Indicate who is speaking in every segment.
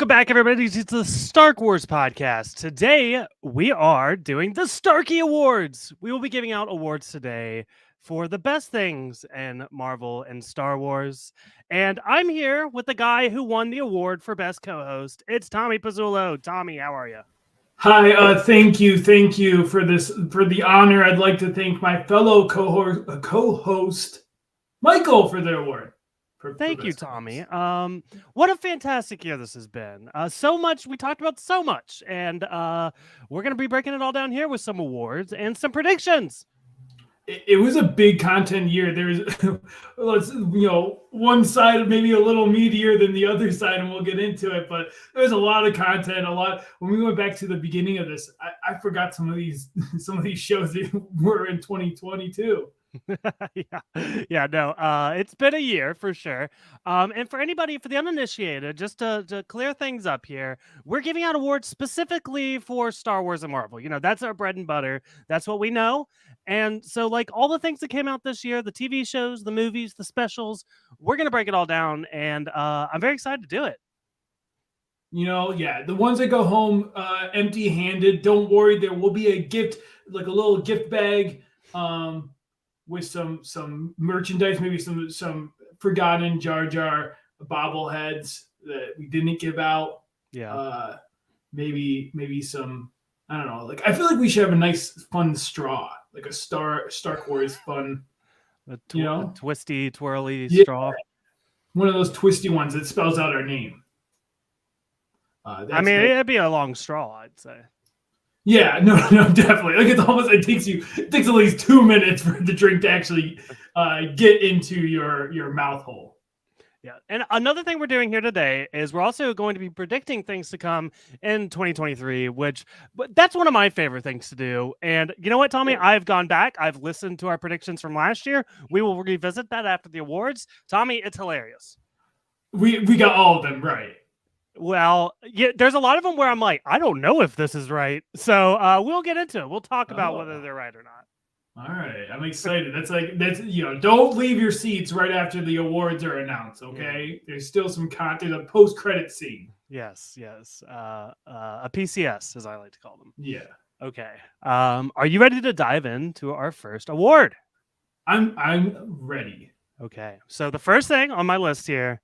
Speaker 1: Welcome back, everybody, to the Stark Wars podcast. Today, we are doing the Starky Awards. We will be giving out awards today for the best things in Marvel and Star Wars. And I'm here with the guy who won the award for best co-host. It's Tommy Pizzullo. Tommy, how are you?
Speaker 2: Hi, thank you for the honor. I'd like to thank my fellow co-host Michael for the award.
Speaker 1: Thank you, Tommy. What a fantastic year this has been. So much, we talked about so much, and we're going to be breaking it all down here with some awards and some predictions.
Speaker 2: It was a big content year. There's, one side maybe a little meatier than the other side, and we'll get into it. But there's a lot of content. When we went back to the beginning of this, I forgot some of these shows that were in 2022.
Speaker 1: It's been a year for sure. And for the uninitiated, just to clear things up here, we're giving out awards specifically for Star Wars and Marvel. That's our bread and butter. That's what we know. And so, like, all the things that came out this year, the TV shows, the movies, the specials, we're going to break it all down. And I'm very excited to do it.
Speaker 2: The ones that go home empty-handed, don't worry. There will be a gift, like a little gift bag, with some merchandise, maybe some forgotten Jar Jar bobbleheads that we didn't give out.
Speaker 1: Yeah.
Speaker 2: Maybe some, I don't know. Like, I feel like we should have a nice fun straw, like a Stark Wars fun.
Speaker 1: A twisty, twirly
Speaker 2: yeah,
Speaker 1: straw.
Speaker 2: One of those twisty ones that spells out our name.
Speaker 1: It'd be a long straw, I'd say.
Speaker 2: Yeah, no, definitely. Like, it takes at least 2 minutes for the drink to actually get into your mouth hole.
Speaker 1: Yeah, and another thing we're doing here today is we're also going to be predicting things to come in 2023, that's one of my favorite things to do. And you know what, Tommy? I've gone back. I've listened to our predictions from last year. We will revisit that after the awards. Tommy, it's hilarious.
Speaker 2: We got all of them right.
Speaker 1: Well, yeah, there's a lot of them where I'm like, I don't know if this is right. So we'll get into it. We'll talk about whether they're right or not.
Speaker 2: All right. I'm excited. Don't leave your seats right after the awards are announced, okay? Yeah. There's still some content, a post-credit scene.
Speaker 1: Yes. A PCS, as I like to call them.
Speaker 2: Yeah.
Speaker 1: Okay. Are you ready to dive into our first award?
Speaker 2: I'm ready.
Speaker 1: Okay. So the first thing on my list here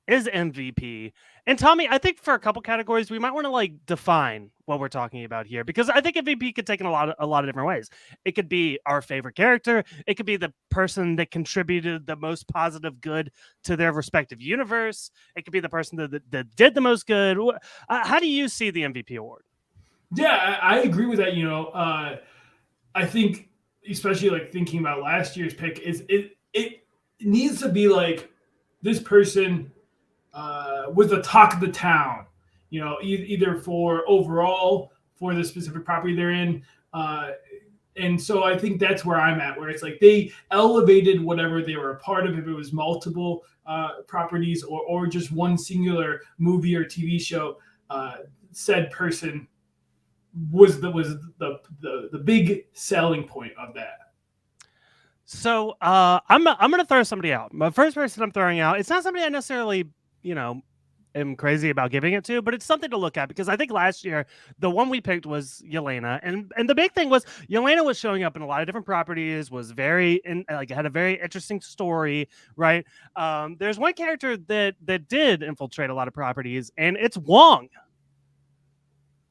Speaker 1: is MVP. And Tommy, I think for a couple categories, we might want to define what we're talking about here, because I think MVP could take in a lot of different ways. It could be our favorite character. It could be the person that contributed the most positive good to their respective universe. It could be the person that did the most good. How do you see the MVP award?
Speaker 2: Yeah, I agree with that. I think, especially thinking about last year's pick, it needs to be like this person was the talk of the town, either for overall for the specific property they're in. And so I think that's where I'm at, where it's like they elevated whatever they were a part of, if it was multiple properties or just one singular movie or TV show. Said person was the big selling point of that.
Speaker 1: So I'm going to throw somebody out. My first person I'm throwing out, it's not somebody I necessarily am crazy about giving it to, but it's something to look at, because I think last year the one we picked was Yelena, and the big thing was Yelena was showing up in a lot of different properties, was had a very interesting story, right? There's one character that did infiltrate a lot of properties, and it's Wong.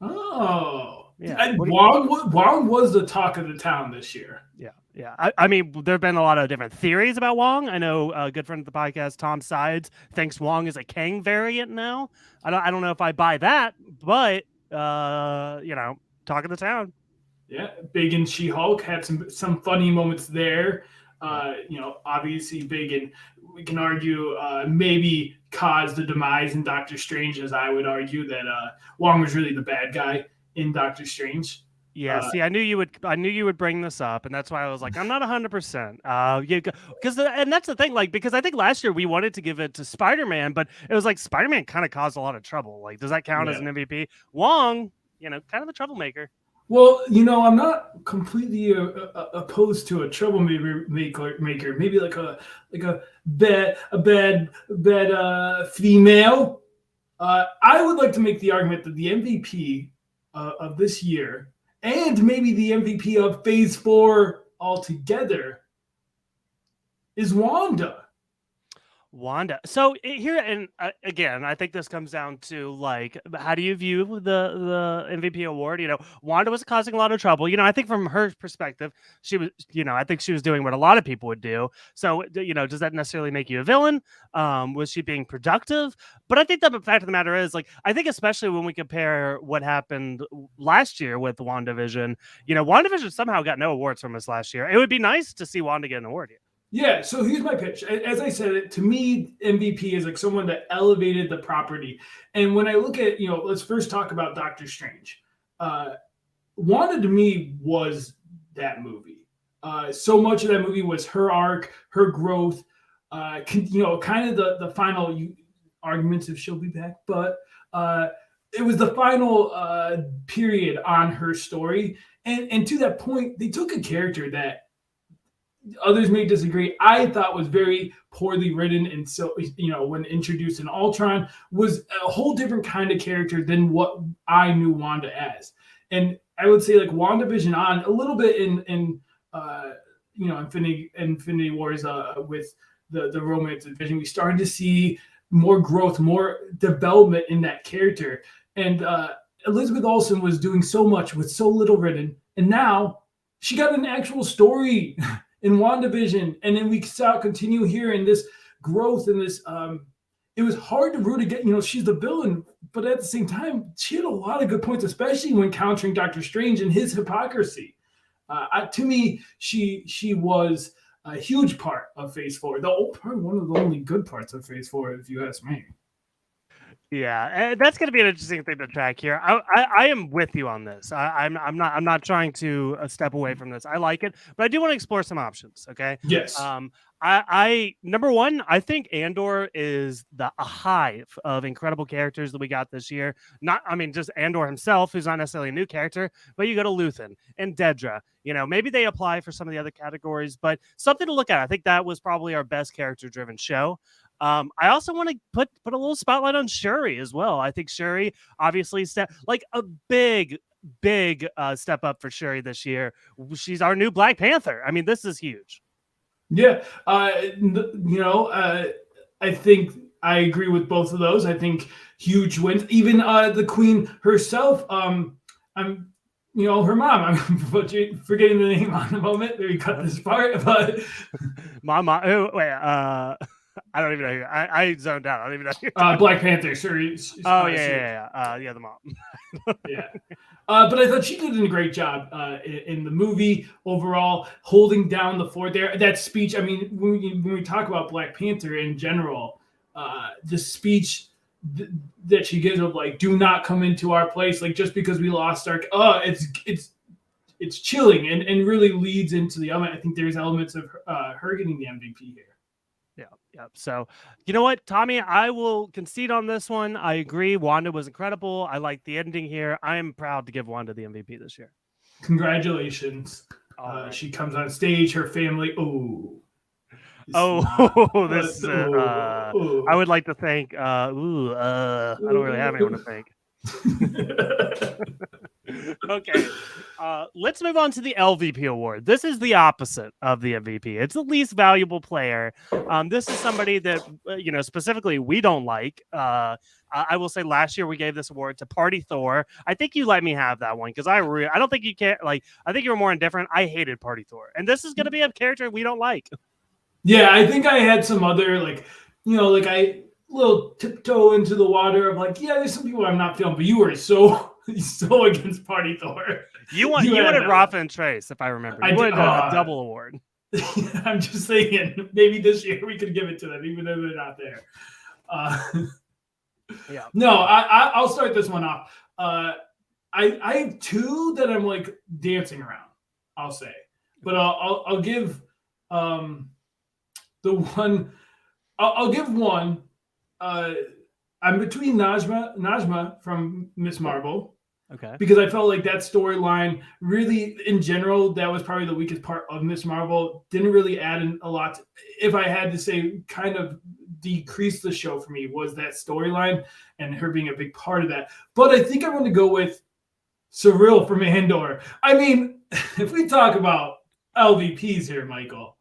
Speaker 2: Oh, yeah. Wong was the talk of the town this year.
Speaker 1: Yeah. I mean, there have been a lot of different theories about Wong. I know a good friend of the podcast, Tom Sides, thinks Wong is a Kang variant now. I don't know if I buy that, but talk of the town.
Speaker 2: Yeah, Big and She-Hulk had some funny moments there. Obviously Big, and we can argue maybe caused the demise in Doctor Strange, as I would argue that Wong was really the bad guy in Doctor Strange.
Speaker 1: Yeah, see, I knew you would bring this up, and that's why I was like, I'm not 100%. Because and that's the thing, because I think last year we wanted to give it to Spider-Man, but it was like Spider-Man kind of caused a lot of trouble. Like, does that count as an MVP? Wong, kind of a troublemaker.
Speaker 2: Well, I'm not completely opposed to a troublemaker. Maybe like a bad female. I would like to make the argument that the MVP of this year, and maybe the MVP of Phase 4 altogether, is Wanda.
Speaker 1: Wanda. So here, and again, I think this comes down to like, how do you view the MVP award? Wanda was causing a lot of trouble. I think from her perspective, she was, I think she was doing what a lot of people would do. So, does that necessarily make you a villain? Was she being productive? But I think the fact of the matter is, like, I think especially when we compare what happened last year with WandaVision, WandaVision somehow got no awards from us last year. It would be nice to see Wanda get an award here.
Speaker 2: Yeah, so here's my pitch. As I said, to me, MVP is like someone that elevated the property. And when I look at, let's first talk about Doctor Strange. Wanda to me was that movie. So much of that movie was her arc, her growth, kind of the final arguments if she'll be back, but it was the final period on her story. And to that point, they took a character that others may disagree. I thought was very poorly written, and so when introduced in Ultron, was a whole different kind of character than what I knew Wanda as. And I would say like WandaVision on a little bit in Infinity Wars with the romance and Vision, we started to see more growth, more development in that character. And Elizabeth Olsen was doing so much with so little written, and now she got an actual story in WandaVision, and then we saw continue here in this growth and this. It was hard to root against. She's the villain, but at the same time, she had a lot of good points, especially when countering Doctor Strange and his hypocrisy. To me, she was a huge part of Phase 4. Probably one of the only good parts of Phase 4, if you ask me.
Speaker 1: Yeah, and that's going to be an interesting thing to track here. I am with you on this. I'm not trying to step away from this. I like it, but I do want to explore some options. Okay.
Speaker 2: Yes.
Speaker 1: I number one, I think Andor is a hive of incredible characters that we got this year. Just Andor himself, who's not necessarily a new character, but you go to Luthen and Dedra. Maybe they apply for some of the other categories, but something to look at. I think that was probably our best character-driven show. I also want to put a little spotlight on Shuri as well. I think Shuri obviously like a big step up for Shuri this year. She's our new Black Panther. I mean, this is huge.
Speaker 2: Yeah, I think I agree with both of those. I think huge wins. Even the Queen herself. Her mom. I'm forgetting the name on the moment. Maybe cut this part, but
Speaker 1: Mama. Oh, wait. I don't even know. I zoned out. I don't even know.
Speaker 2: Black Panther. Sorry.
Speaker 1: Yeah, the mom.
Speaker 2: Yeah. But I thought she did a great job in the movie overall, holding down the fort there. That speech, I mean, when we talk about Black Panther in general, the speech that she gives of like, do not come into our place, like just because we lost Stark, it's chilling and really leads into the element. I think there's elements of her getting the MVP here.
Speaker 1: Yeah. So, you know what, Tommy, I will concede on this one. I agree. Wanda was incredible. I like the ending here. I am proud to give Wanda the MVP this year.
Speaker 2: Congratulations. Right. She comes on stage, her family.
Speaker 1: I would like to thank, I don't really have anyone to thank. Okay. Let's move on to the LVP award. This is the opposite of the MVP. It's the least valuable player. This is somebody that, specifically we don't like. I will say last year we gave this award to Party Thor. I think you let me have that one because I don't think you can. I think you were more indifferent. I hated Party Thor, and this is going to be a character we don't like.
Speaker 2: Yeah, I think I had some other I little tiptoe into the water of like, yeah, there's some people I'm not feeling, but you were so against Party Thor.
Speaker 1: You wanted Rafa and Trace, if I remember. You wanted a double award.
Speaker 2: I'm just saying, maybe this year we could give it to them, even though they're not there.
Speaker 1: Yeah.
Speaker 2: No, I'll start this one off. I have two that I'm like dancing around, I'll say, but I'll give the one. I'll give one. I'm between Najma from Miss Marvel
Speaker 1: Okay.
Speaker 2: because I felt like that storyline really, in general, that was probably the weakest part of Miss Marvel. Didn't really add in a lot. If I had to say, kind of decrease the show for me was that storyline and her being a big part of that. But I think I'm going to go with Cyril from Andor. I mean, if we talk about LVPs here, Michael,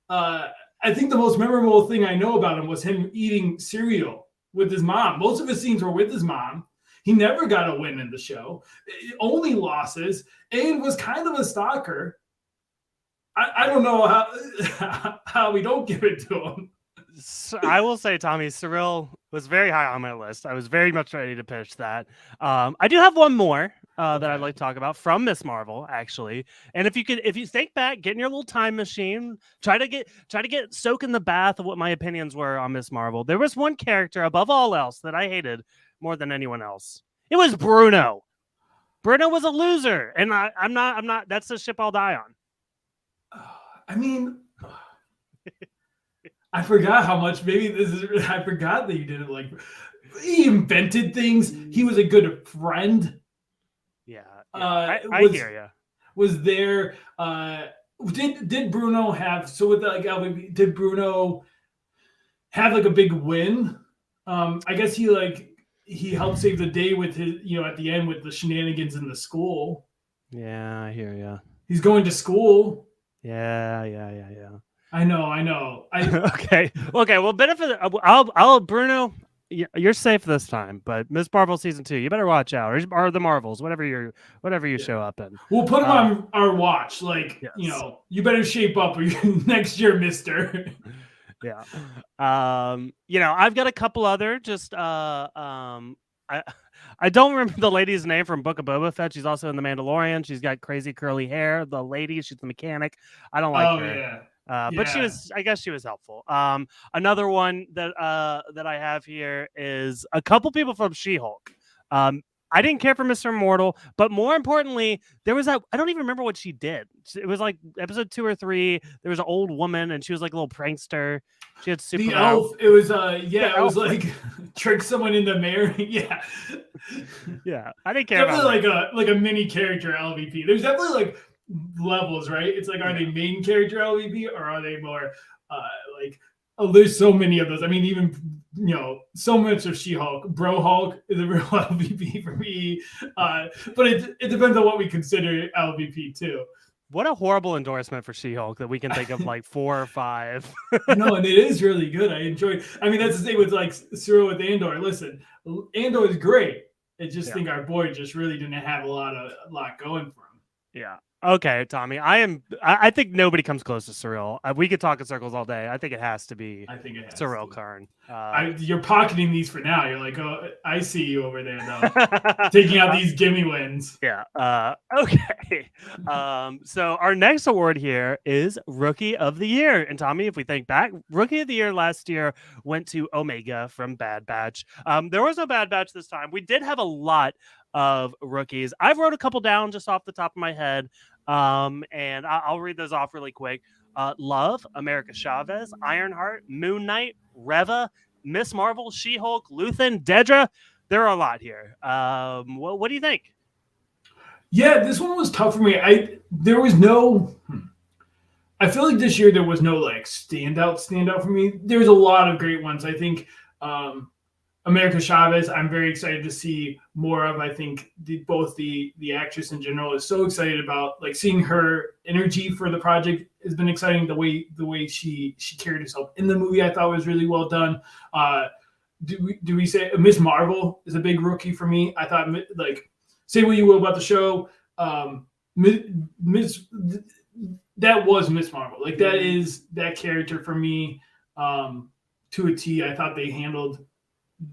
Speaker 2: uh, I think the most memorable thing I know about him was him eating cereal with his mom. Most of his scenes were with his mom. He never got a win in the show, only losses, and was kind of a stalker. I don't know how we don't give it to him.
Speaker 1: So I will say, Tommy, Cyril was very high on my list. I was very much ready to pitch that. I do have one more that I'd
Speaker 2: Okay.
Speaker 1: like to talk about from Miss Marvel, actually. And if you think back, get in your little time machine, try to get soak in the bath of what my opinions were on Miss Marvel. There was one character above all else that I hated more than anyone else. It was Bruno. Bruno was a loser, and I'm not. That's the ship I'll die on.
Speaker 2: I mean, I forgot how much. Maybe this is. I forgot that you didn't like. He invented things. He was a good friend.
Speaker 1: Yeah, I
Speaker 2: Was
Speaker 1: hear you.
Speaker 2: was there. Did Bruno have so with like LVP? Did Bruno have like a big win? I guess he helped save the day with his at the end with the shenanigans in the school.
Speaker 1: Yeah, I hear you.
Speaker 2: He's going to school.
Speaker 1: Yeah.
Speaker 2: I know. I know.
Speaker 1: Okay. Well, benefit. Bruno. You're safe this time, but Miss Marvel season 2, you better watch out, or the Marvels, whatever you
Speaker 2: Yeah.
Speaker 1: show up in.
Speaker 2: We'll put him on our watch. Like,
Speaker 1: Yes.
Speaker 2: you better shape up or next year, mister.
Speaker 1: Yeah. I've got a couple other just I I don't remember the lady's name from Book of Boba Fett. She's also in The Mandalorian. She's got crazy curly hair. The lady, she's the mechanic. I don't like
Speaker 2: Oh,
Speaker 1: her.
Speaker 2: yeah.
Speaker 1: But
Speaker 2: Yeah.
Speaker 1: I guess she was helpful. Another one that I have here is a couple people from She-Hulk. I didn't care for Mr. Immortal, but more importantly, there was that I don't even remember what she did. It was like episode 2 or 3. There was an old woman and she was like a little prankster. She had
Speaker 2: The
Speaker 1: super
Speaker 2: elf, it was
Speaker 1: the
Speaker 2: it was
Speaker 1: elf.
Speaker 2: like trick someone into marrying. Yeah.
Speaker 1: Yeah, I didn't care about
Speaker 2: Definitely
Speaker 1: her.
Speaker 2: like a mini character LVP. There's definitely like levels, right? It's like, are they main character LVP or are they more like, oh, there's so many of those. I mean, even so much of She-Hulk. Bro Hulk is a real LVP for me. But it depends on what we consider LVP too.
Speaker 1: What a horrible endorsement for She-Hulk that we can think of like 4 or 5.
Speaker 2: I know, and it is really good. I enjoy. I mean, that's the thing with like Cyril with Andor. Listen, Andor is great. I just think our boy just really didn't have a lot going for him.
Speaker 1: Yeah. Okay, Tommy. I think nobody comes close to Cyril. We could talk in circles all day. I think it has to be
Speaker 2: I think it has
Speaker 1: Cyril
Speaker 2: to.
Speaker 1: Karn.
Speaker 2: You're pocketing these for now. You're like, oh, I see you over there though, taking out these gimme wins.
Speaker 1: Yeah. Okay. So our next award here is Rookie of the Year. And Tommy, if we think back, Rookie of the Year last year went to Omega from Bad Batch. There was no Bad Batch this time. We did have a lot of rookies. I've wrote a couple down just off the top of my head. And I'll read those off really quick. Love, America Chavez, Ironheart, Moon Knight, Reva, Miss Marvel, She-Hulk, Luthen, Dedra. There are a lot here. What do you think?
Speaker 2: Yeah, this one was tough for me. There was no. I feel like this year there was no like standout for me. There's a lot of great ones. I think America Chavez, I'm very excited to see more of. I think both the actress in general is so excited about like seeing her energy for the project has been exciting. The way she carried herself in the movie, I thought was really well done. Do we say Miss Marvel is a big rookie for me? I thought like say what you will about the show, Miss that was Miss Marvel. Like that is that character for me to a T. I thought they handled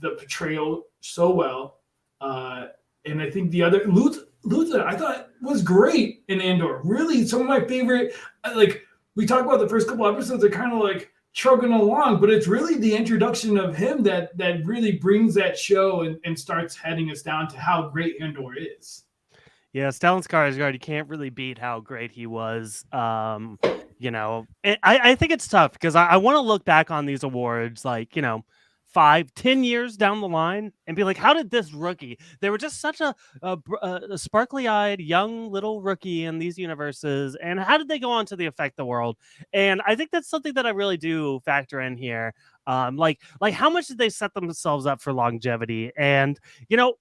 Speaker 2: the portrayal so well. And I think the other Luther I thought was great in Andor. Really, some of my favorite. Like we talked about the first couple episodes, are kind of like chugging along, but it's really the introduction of him that really brings that show and starts heading us down to how great Andor is.
Speaker 1: Yeah, Stellan Skarsgård, you can't really beat how great he was. I think it's tough because I want to look back on these awards like, 5, 10 years down the line and be like, how did this rookie? They were just such a sparkly-eyed young little rookie in these universes, and how did they go on to the affect the world? And I think that's something that I really do factor in here. Like how much did they set themselves up for longevity? And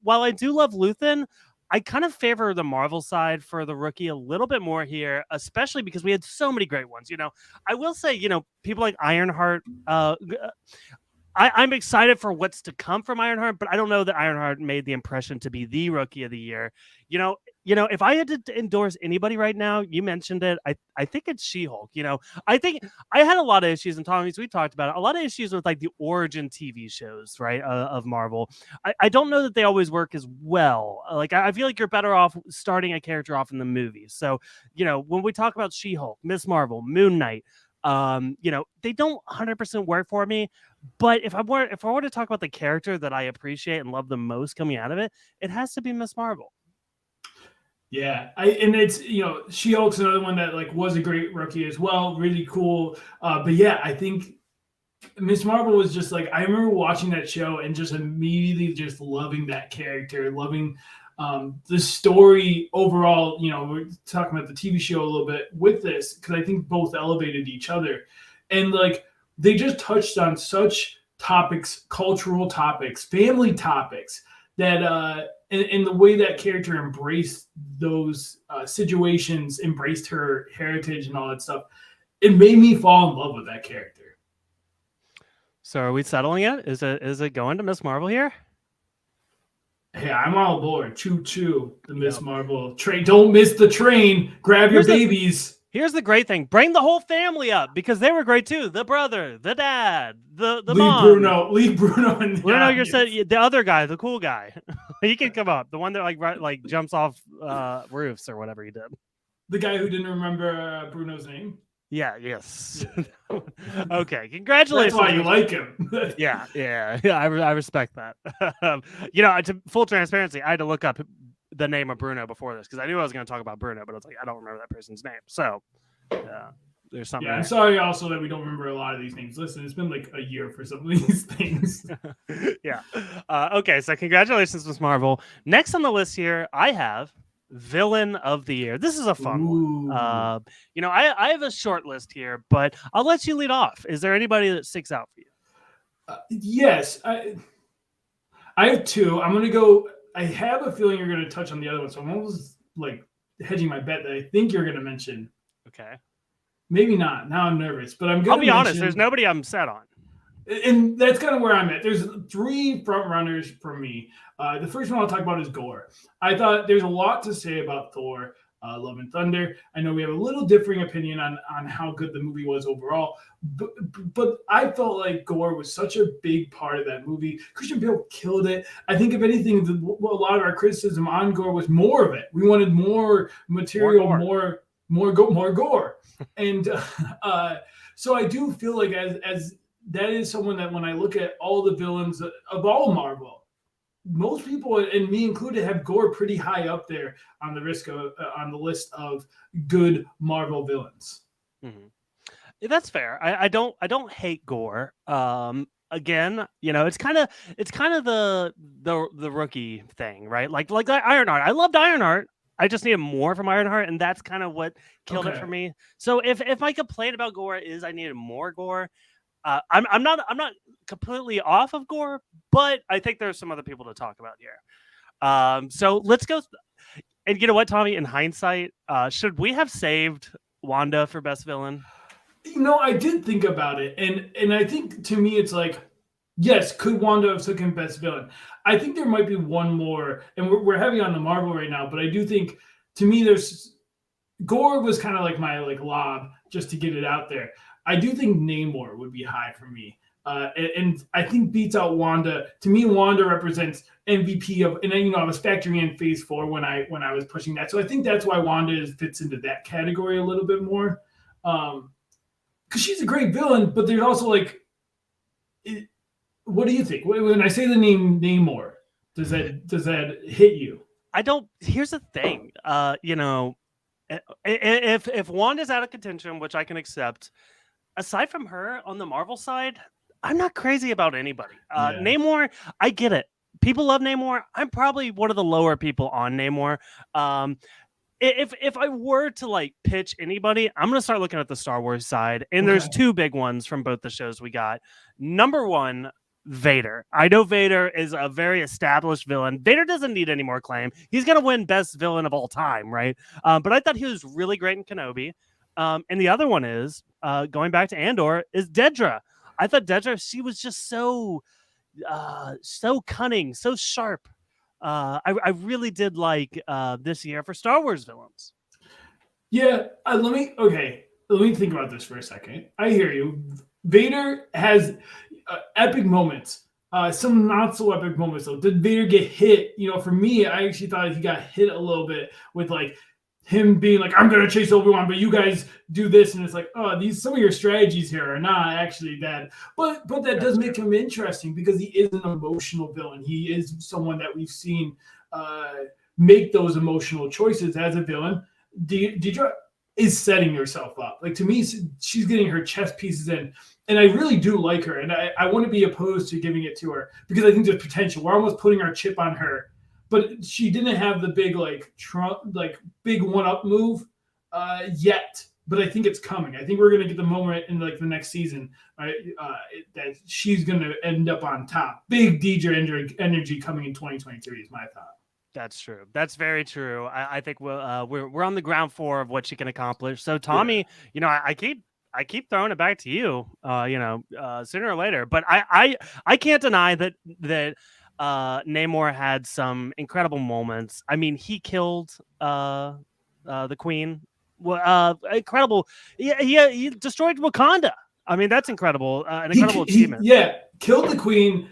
Speaker 1: while I do love Luthen, I kind of favor the Marvel side for the rookie a little bit more here, especially because we had so many great ones. I will say, people like Ironheart. I'm excited for what's to come from Ironheart, but I don't know that Ironheart made the impression to be the rookie of the year. If I had to endorse anybody right now, you mentioned it. I think it's She-Hulk. I think I had a lot of issues, and Tommy, we talked about it, a lot of issues with like the origin TV shows, right, of Marvel. I don't know that they always work as well. Like I feel like you're better off starting a character off in the movies. So when we talk about She-Hulk, Miss Marvel, Moon Knight, they don't 100% work for me. But if I were to talk about the character that I appreciate and love the most coming out of it, it has to be Miss Marvel.
Speaker 2: Yeah, and it's She-Hulk's another one that like was a great rookie as well, really cool. But yeah, I think Miss Marvel was just like, I remember watching that show and just immediately just loving that character, loving the story overall. We're talking about the TV show a little bit with this because I think both elevated each other, and like they just touched on such topics, cultural topics, family topics that in the way that character embraced those situations, embraced her heritage and all that stuff, it made me fall in love with that character.
Speaker 1: So are we settling it? Is it going to Miss Marvel here?
Speaker 2: Hey, I'm all aboard. Choo choo, the Miss Marvel train. Don't miss the train. Grab your babies.
Speaker 1: Here's the great thing: bring the whole family up because they were great too. The brother, the dad, the mom.
Speaker 2: Leave Bruno in the
Speaker 1: Bruno, you're saying the other guy, the cool guy. He can come up. The one that like jumps off roofs or whatever he did.
Speaker 2: The guy who didn't remember Bruno's name.
Speaker 1: Yeah. Yes. Okay. Congratulations.
Speaker 2: That's why you like him.
Speaker 1: Yeah. I respect that. To full transparency, I had to look up the name of Bruno before this because I knew I was going to talk about Bruno, but I was like, I don't remember that person's name. So there's something.
Speaker 2: Yeah, I'm sorry also that we don't remember a lot of these names. Listen, it's been like a year for some of these things.
Speaker 1: Yeah. Okay, so congratulations, Miss Marvel. Next on the list here, I have Villain of the Year. This is a fun one. I have a short list here, but I'll let you lead off. Is there anybody that sticks out for you?
Speaker 2: Yes. I have two. I'm going to go. I have a feeling you're going to touch on the other one, so I'm almost like hedging my bet that I think you're going to mention.
Speaker 1: Okay.
Speaker 2: Maybe not. Now I'm nervous, but I'm going to.
Speaker 1: I'll be honest. There's nobody I'm set on,
Speaker 2: and that's kind of where I'm at. There's three front runners for me. The first one I'll talk about is Gore. I thought there's a lot to say about Thor: Love and Thunder. I know we have a little differing opinion on how good the movie was overall, but I felt like Gore was such a big part of that movie. Christian Bale killed it. I think if anything, a lot of our criticism on Gore was more of it. We wanted more material, more Gore, and so I do feel like as that is someone that when I look at all the villains of all Marvel, most people, and me included, have Gore pretty high up there on the list of good Marvel villains.
Speaker 1: Mm-hmm. That's fair. I don't hate Gore. Again, it's kind of the rookie thing, right? Like Ironheart. I loved Ironheart. I just needed more from Ironheart, and that's kind of what killed it for me. So if my complaint about Gore is I needed more Gore, I'm not completely off of Gore, but I think there's some other people to talk about here. So let's go. And you know what, Tommy? In hindsight, should we have saved Wanda for best villain?
Speaker 2: I did think about it, and I think to me it's like, yes, could Wanda have taken best villain? I think there might be one more, and we're heavy on the Marvel right now, but I do think to me there's Gore was kind of like my lob just to get it out there. I do think Namor would be high for me. And I think beats out Wanda. To me, Wanda represents MVP of, and then, I was factoring in Phase 4 when I was pushing that. So I think that's why Wanda fits into that category a little bit more. Because she's a great villain, but there's also what do you think? When I say the name Namor, does that hit you?
Speaker 1: I don't. Here's the thing. If Wanda's out of contention, which I can accept, aside from her on the Marvel side, I'm not crazy about anybody.
Speaker 2: Yeah.
Speaker 1: Namor, I get it. People love Namor. I'm probably one of the lower people on Namor. Um, if I were to like pitch anybody, I'm gonna start looking at the Star Wars side, and there's
Speaker 2: Okay.
Speaker 1: two big ones from both the shows we got. Number one, Vader. I know Vader is a very established villain. Vader doesn't need any more claim. He's gonna win best villain of all time, right? But I thought he was really great in Kenobi. And the other one is going back to Andor is Dedra. I thought Dedra, she was just so cunning, so sharp. I really did like this year for Star Wars villains.
Speaker 2: Yeah, let me think about this for a second. I hear you. Vader has epic moments. Some not so epic moments though. Did Vader get hit? For me, I actually thought he got hit a little bit with like him being like, "I'm gonna chase Obi-Wan, but you guys do this," and it's like, "Oh, some of your strategies here are not actually that." But that
Speaker 1: That's
Speaker 2: does
Speaker 1: true.
Speaker 2: make him interesting because he is an emotional villain. He is someone that we've seen make those emotional choices as a villain. Deidre is setting herself up. Like to me, she's getting her chess pieces in, and I really do like her. And I want to be opposed to giving it to her because I think there's potential. We're almost putting our chip on her, but she didn't have the big big one up move yet. But I think it's coming. I think we're gonna get the moment in like the next season, right? That she's gonna end up on top. Big Deidre energy coming in 2023 is my thought.
Speaker 1: That's true. That's very true. I think we're on the ground floor of what she can accomplish. So
Speaker 2: Yeah.
Speaker 1: Tommy, I keep throwing it back to you. Sooner or later. But I can't deny that Namor had some incredible moments. I mean, he killed the Queen. Well, incredible. He destroyed Wakanda. I mean, that's incredible. An incredible achievement.
Speaker 2: Killed the Queen.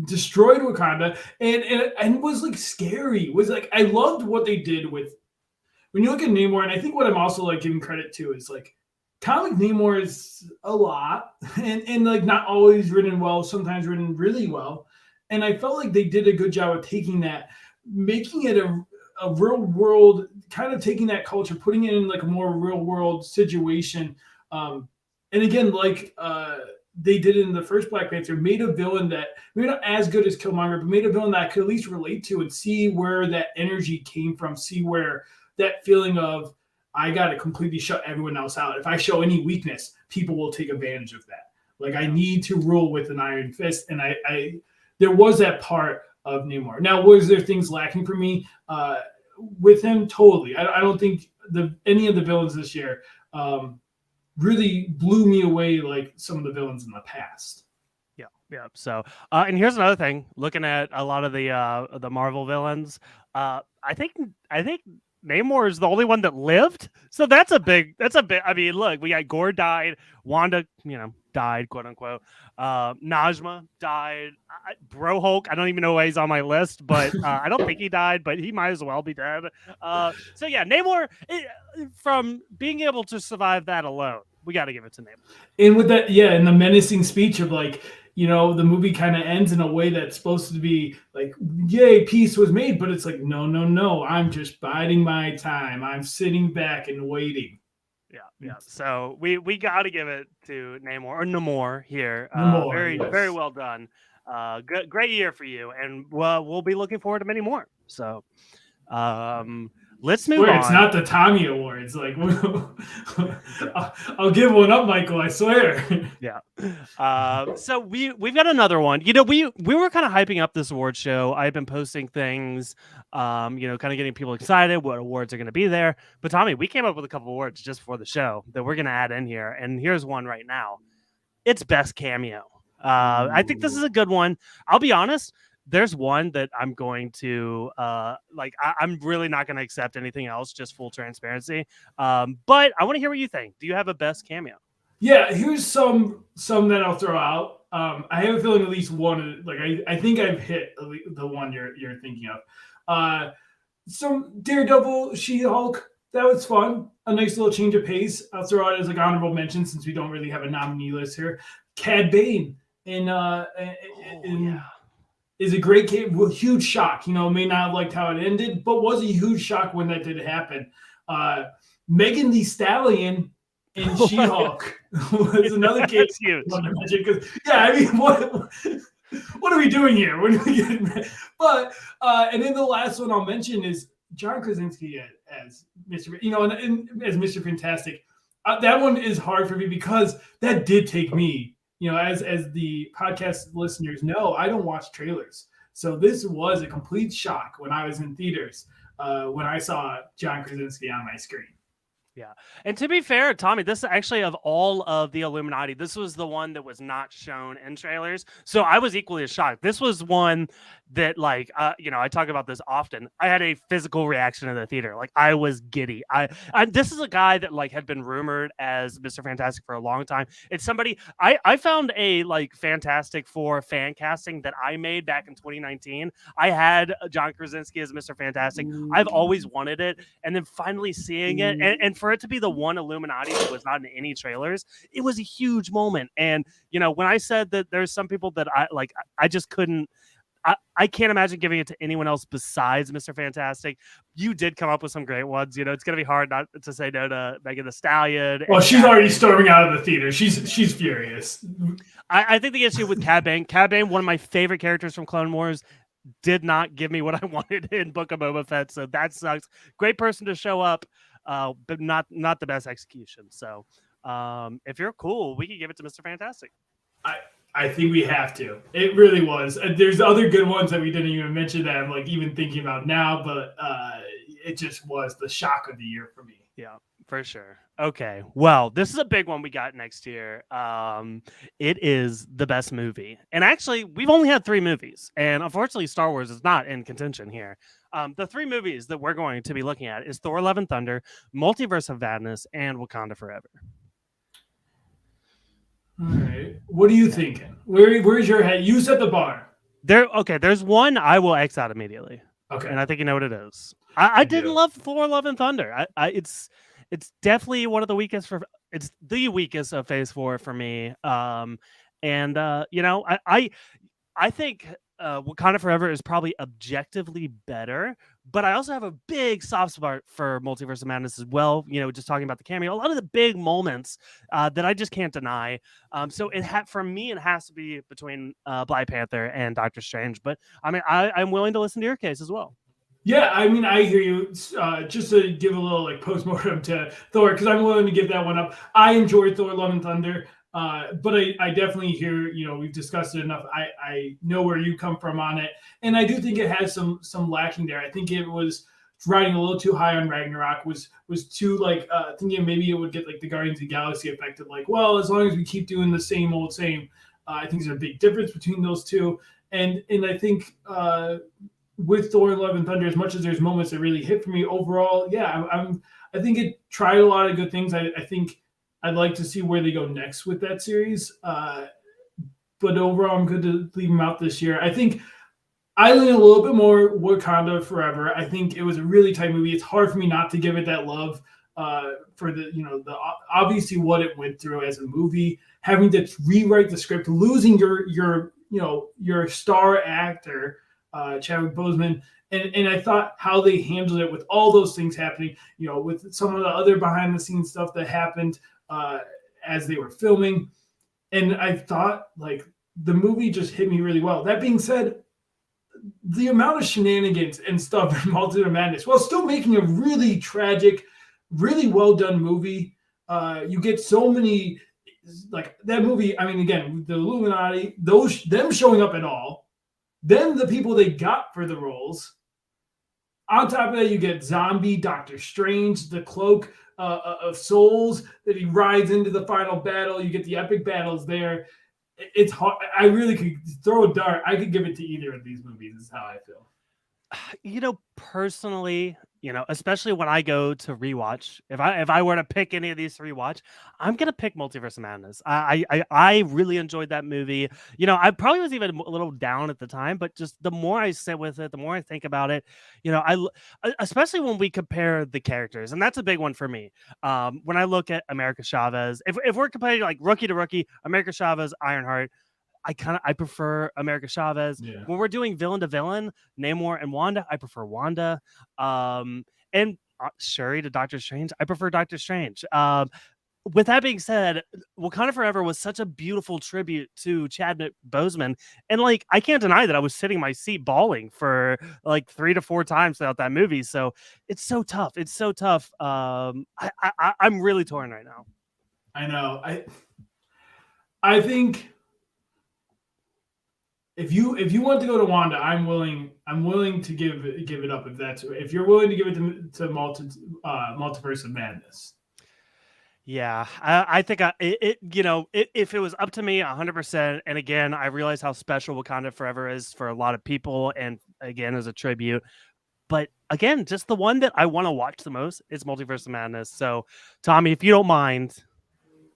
Speaker 2: Destroyed Wakanda and was like scary. Was like I loved what they did with when you look at Namor, and I think what I'm also like giving credit to is like comic Namor is a lot and like not always written well, sometimes written really well. And I felt like they did a good job of taking that, making it a real world, kind of taking that culture, putting it in like a more real world situation. And again, like they did in the first Black Panther, made a villain that maybe not as good as Killmonger, but made a villain that I could at least relate to and see where that energy came from, see where that feeling of I got to completely shut everyone else out. If I show any weakness, people will take advantage of that. Like I need to rule with an iron fist, and I there was that part of Namor. Now, was there things lacking for me with him? Totally. I don't think any of the villains this year really blew me away like some of the villains in the past.
Speaker 1: Yeah. So, and here's another thing. Looking at a lot of the Marvel villains, I think Namor is the only one that lived. So that's a big. I mean, look, we got Gore died, Wanda, died, quote unquote. Najma died. Bro Hulk, I don't even know why he's on my list, but I don't think he died, but he might as well be dead. So yeah, Namor, from being able to survive that alone, we got to give it to Namor.
Speaker 2: And with that, yeah, and the menacing speech of like, the movie kind of ends in a way that's supposed to be like, yay, peace was made, but it's like, no, I'm just biding my time. I'm sitting back and waiting.
Speaker 1: Yeah. So we got to give it to Namor or Namor here.
Speaker 2: Namor, yes.
Speaker 1: Very well done. Great year for you, and we'll be looking forward to many more. So, let's move on.
Speaker 2: It's not the Tommy Awards. Like, I'll give one up, Michael. I swear.
Speaker 1: Yeah. So we've got another one. We were kind of hyping up this award show. I've been posting things, kind of getting people excited what awards are going to be there. But Tommy, we came up with a couple awards just for the show that we're going to add in here. And here's one right now. It's best cameo. I think this is a good one. I'll be honest. There's one that I'm going to I'm really not going to accept anything else, just full transparency. But I want to hear what you think. Do you have a best cameo?
Speaker 2: Yeah, here's some that I'll throw out. I have a feeling at least one. Like I think I've hit the one you're thinking of. Some Daredevil, She-Hulk. That was fun. A nice little change of pace. I'll throw out as like honorable mention since we don't really have a nominee list here. Cad Bane is a great game. Huge shock. May not have liked how it ended, but was a huge shock when that did happen. Megan Thee Stallion in She-Hulk was another case
Speaker 1: That's huge.
Speaker 2: I want to mention because yeah, I mean what are we doing here? What are we getting? But and then the last one I'll mention is John Krasinski as Mr. And as Mr. Fantastic. That one is hard for me because that did take me. As the podcast listeners know, I don't watch trailers, so this was a complete shock when I was in theaters when I saw John Krasinski on my screen.
Speaker 1: Yeah. And to be fair, Tommy, this is actually of all of the Illuminati, this was the one that was not shown in trailers. So I was equally as shocked. This was one that, like, I talk about this often. I had a physical reaction in the theater. Like, I was giddy. This is a guy that, like, had been rumored as Mr. Fantastic for a long time. It's somebody I found a, like, Fantastic Four fan casting that I made back in 2019. I had John Krasinski as Mr. Fantastic. I've always wanted it. And then finally seeing it, and for it to be the one Illuminati that was not in any trailers, it was a huge moment. And when I said that there's some people that I just couldn't, I can't imagine giving it to anyone else besides Mr. Fantastic. You did come up with some great ones. It's going to be hard not to say no to Megan Thee Stallion.
Speaker 2: Well, she's already storming out of the theater. She's furious.
Speaker 1: I think the issue with Cad Bane, one of my favorite characters from Clone Wars, did not give me what I wanted in Book of Boba Fett. So that sucks. Great person to show up. But not the best execution. So if you're cool, we can give it to Mr. Fantastic.
Speaker 2: I think we have to. It really was. There's other good ones that we didn't even mention that I'm like even thinking about now, but it just was the shock of the year for me.
Speaker 1: Yeah, for sure. Okay, well, this is a big one we got next year. It is the best movie, and actually, we've only had 3 movies, and unfortunately, Star Wars is not in contention here. The 3 movies that we're going to be looking at is Thor: Love and Thunder, Multiverse of Madness, and Wakanda Forever.
Speaker 2: All right, what are you thinking? Where's your head? You set the bar.
Speaker 1: There's one I will X out immediately.
Speaker 2: Okay,
Speaker 1: and I think you know what it is. I didn't love Thor: Love and Thunder. It's definitely one of the weakest it's the weakest of Phase 4 for me. I think Wakanda Forever is probably objectively better, but I also have a big soft spot for Multiverse of Madness as well. Just talking about the cameo, a lot of the big moments that I just can't deny. So for me, it has to be between Black Panther and Doctor Strange. But I mean, I'm willing to listen to your case as well.
Speaker 2: Yeah, I mean, I hear you. Just to give a little like postmortem to Thor, because I'm willing to give that one up. I enjoyed Thor: Love and Thunder. But I definitely hear, we've discussed it enough. I know where you come from on it. And I do think it has some lacking there. I think it was riding a little too high on Ragnarok, was too thinking maybe it would get like the Guardians of the Galaxy effect of like, well, as long as we keep doing the same old same. I think there's a big difference between those two. And I think with Thor: Love and Thunder, as much as there's moments that really hit for me overall, yeah, I think it tried a lot of good things. I think I'd like to see where they go next with that series. But overall, I'm good to leave them out this year. I think I lean a little bit more Wakanda Forever. I think it was a really tight movie. It's hard for me not to give it that love for the obviously what it went through as a movie, having to rewrite the script, losing your star actor, Chadwick Boseman. And I thought how they handled it with all those things happening, with some of the other behind the scenes stuff that happened as they were filming. And I thought like the movie just hit me really well. That being said, the amount of shenanigans and stuff in Multiverse of Madness, while still making a really tragic, really well done movie, you get so many like that movie. I mean, again, the Illuminati, them showing up at all, then the people they got for the roles. On top of that, you get Zombie, Doctor Strange, the Cloak of Souls that he rides into the final battle. You get the epic battles there. It's hard. I really could throw a dart. I could give it to either of these movies. Is how I feel.
Speaker 1: Personally, especially when I go to rewatch, if I were to pick any of these to rewatch, I'm gonna pick Multiverse of Madness. I really enjoyed that movie. I probably was even a little down at the time, but just the more I sit with it, the more I think about it, especially when we compare the characters, and that's a big one for me. When I look at America Chavez, if we're comparing like rookie to rookie, America Chavez, Ironheart, I prefer America Chavez.
Speaker 2: Yeah.
Speaker 1: When we're doing villain to villain, Namor and Wanda, I prefer Wanda. And Shuri to Doctor Strange, I prefer Doctor Strange. with that being said, Wakanda Forever was such a beautiful tribute to Chadwick Boseman, and like I can't deny that I was sitting in my seat bawling for like 3 to 4 times throughout that movie. So it's so tough. It's so tough. I'm really torn right now.
Speaker 2: I know. I think if you want to go to Wanda, I'm willing to give it up if you're willing to give it to Multiverse of Madness.
Speaker 1: Yeah, I think if it was up to me 100%, and again, I realize how special Wakanda Forever is for a lot of people, and again, as a tribute. But again, just the one that I want to watch the most is Multiverse of Madness. So, Tommy, if you don't mind,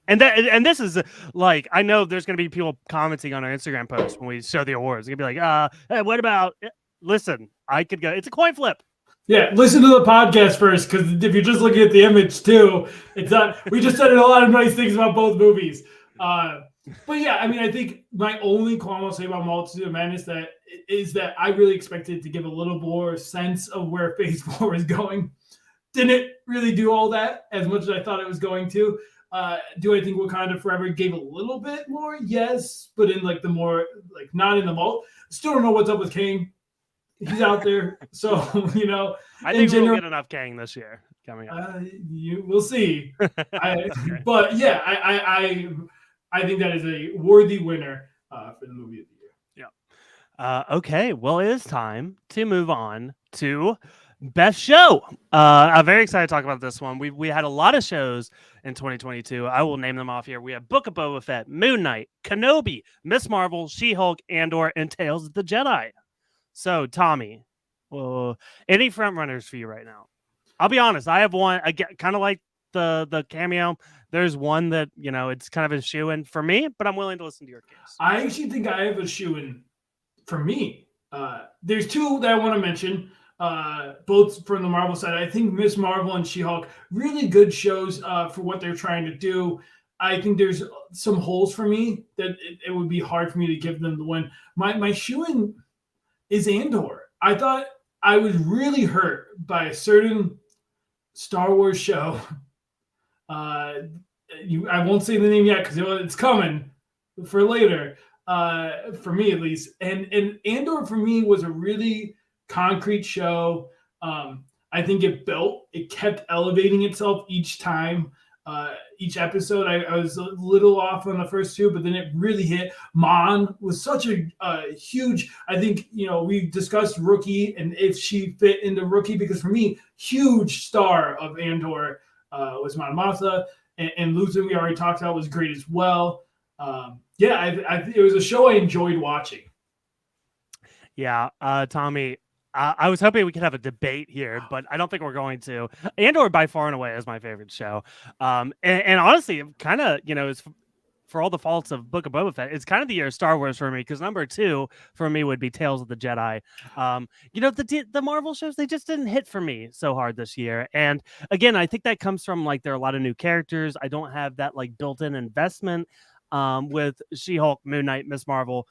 Speaker 1: and this is like I know there's gonna be people commenting on our Instagram post when we show the awards. They're gonna be like, hey, what about? Listen, I could go. It's a coin flip.
Speaker 2: Yeah, listen to the podcast first, because if you're just looking at the image too, it's not. We just said a lot of nice things about both movies. But yeah, I mean, I think my only qualm I'll say about Multitude of Madness is that I really expected to give a little more sense of where Phase 4 is going. Didn't really do all that as much as I thought it was going to. Do I think Wakanda Forever gave a little bit more? Yes, but in like the more like not in the mult. Still don't know what's up with Kang. He's out there, so
Speaker 1: I think we'll get enough Kang this year coming up.
Speaker 2: We'll see. But yeah, I think that is a worthy winner for the movie of the year.
Speaker 1: Yeah. Okay. Well, it is time to move on to best show. I'm very excited to talk about this one. We had a lot of shows in 2022. I will name them off here. We have Book of Boba Fett, Moon Knight, Kenobi, Miss Marvel, She-Hulk, Andor, and Tales of the Jedi. So, Tommy, any front runners for you right now? I'll be honest. I have one again, kind of like the cameo. There's one that it's kind of a shoe-in for me, but I'm willing to listen to your case.
Speaker 2: I actually think I have a shoe-in for me. There's two that I want to mention, both from the Marvel side. I think Miss Marvel and She-Hulk, really good shows for what they're trying to do. I think there's some holes for me that it would be hard for me to give them the win. My shoe-in is Andor. I thought I was really hurt by a certain Star Wars show. I won't say the name yet because it's coming for later, for me at least. And Andor for me was a really concrete show. I think it kept elevating itself each time. Each episode, I was a little off on the first two, but then it really hit. Mon was such a huge. I think we discussed Rookie and if she fit into Rookie, because for me, huge star of Andor was Mon Mothma, and Luthen we already talked about was great as well. It was a show I enjoyed watching.
Speaker 1: Yeah, Tommy. I was hoping we could have a debate here, but I don't think we're going to. Andor, by far and away, is my favorite show. And honestly, kind of, is for all the faults of Book of Boba Fett, it's kind of the year of Star Wars for me, because number 2 for me would be Tales of the Jedi. The Marvel shows, they just didn't hit for me so hard this year. And again, I think that comes from like there are a lot of new characters. I don't have that like built-in investment with She-Hulk, Moon Knight, Miss Marvel.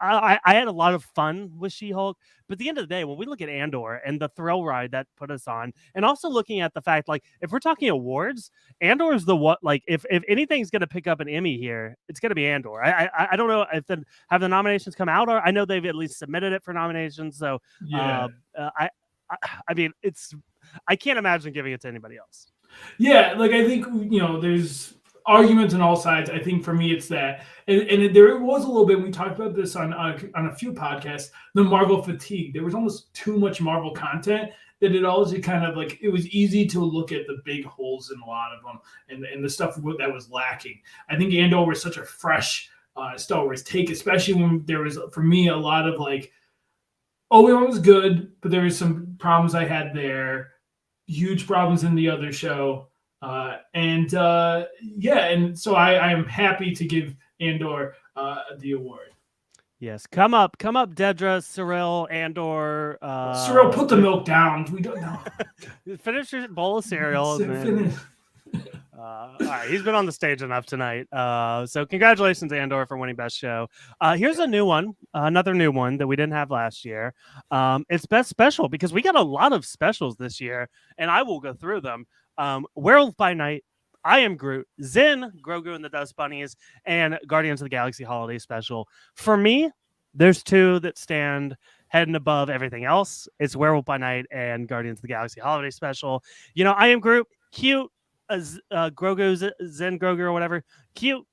Speaker 1: I had a lot of fun with She-Hulk, but at the end of the day, when we look at Andor and the thrill ride that put us on, and also looking at the fact, like, if we're talking awards, Andor is the what, like, if anything's going to pick up an Emmy here, it's going to be Andor. I don't know if have the nominations come out, or I know they've at least submitted it for nominations. So,
Speaker 2: yeah,
Speaker 1: I mean, I can't imagine giving it to anybody else.
Speaker 2: Yeah, like I think there's arguments on all sides. I think for me it's that, and there was a little bit. We talked about this on a few podcasts. The Marvel fatigue. There was almost too much Marvel content that it also kind of like it was easy to look at the big holes in a lot of them and the stuff that was lacking. I think Andor was such a fresh Star Wars take, especially when there was for me a lot of like Obi-Wan was good, but there was some problems I had there. Huge problems in the other show. And so I am happy to give Andor the award.
Speaker 1: Yes, come up, Dedra, Cyril, Andor.
Speaker 2: Cyril, put the milk down. We don't know.
Speaker 1: Finish your bowl of cereal. All right, he's been on the stage enough tonight. So congratulations, Andor, for winning Best Show. Here's a new one, another new one that we didn't have last year. It's Best Special, because we got a lot of specials this year, and I will go through them. Werewolf by Night, I Am Groot, Zen, Grogu and the Dust Bunnies, and Guardians of the Galaxy Holiday Special. For me, there's two that stand head and above everything else. It's Werewolf by Night and Guardians of the Galaxy Holiday Special. I Am Groot, cute. Grogu, Zen Grogu or whatever, cute.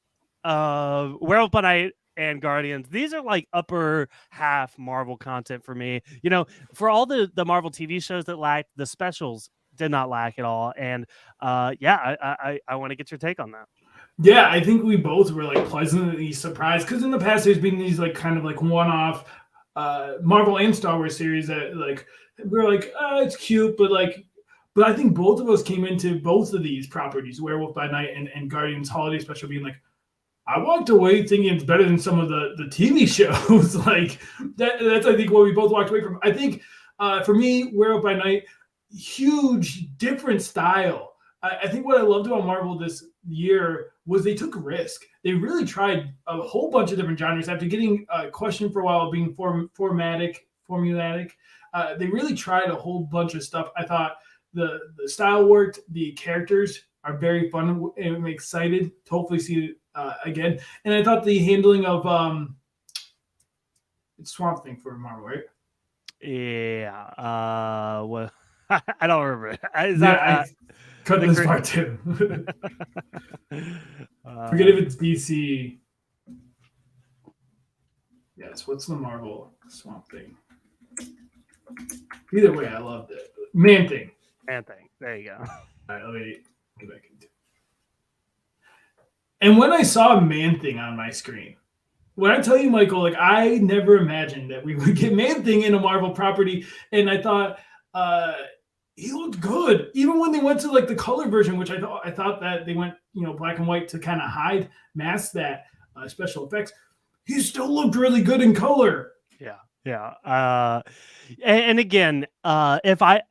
Speaker 1: Werewolf by Night and Guardians. These are like upper half Marvel content for me. For all the Marvel TV shows that lacked, the specials did not lack at all. And yeah, I want to get your take on that.
Speaker 2: Yeah, I think we both were like pleasantly surprised because in the past there's been these like kind of like one-off Marvel and Star Wars series that like we're like, it's cute, but I think both of us came into both of these properties, Werewolf by Night and Guardians Holiday Special, being like, I walked away thinking it's better than some of the TV shows. Like that's I think what we both walked away from. I think for me, Werewolf by Night, huge different style. I think what I loved about Marvel this year was they took risk. They really tried a whole bunch of different genres after getting questioned for a while being formulaic. They really tried a whole bunch of stuff. I thought the style worked. The characters are very fun and I'm excited to hopefully see it again. And I thought the handling of it's Swamp Thing for Marvel, right?
Speaker 1: Yeah. Well, I don't remember.
Speaker 2: I cut this part too. Forget if it's DC. Yes, what's the Marvel Swamp Thing? Either way, I loved it. Man Thing.
Speaker 1: Man Thing. There you go.
Speaker 2: All right, let me get back into it. And when I saw Man Thing on my screen, when I tell you, Michael, like I never imagined that we would get Man Thing in a Marvel property, and I thought he looked good. Even when they went to like the color version, which I thought that they went black and white to kind of mask that special effects. He still looked really good in color.
Speaker 1: Yeah. And again, if I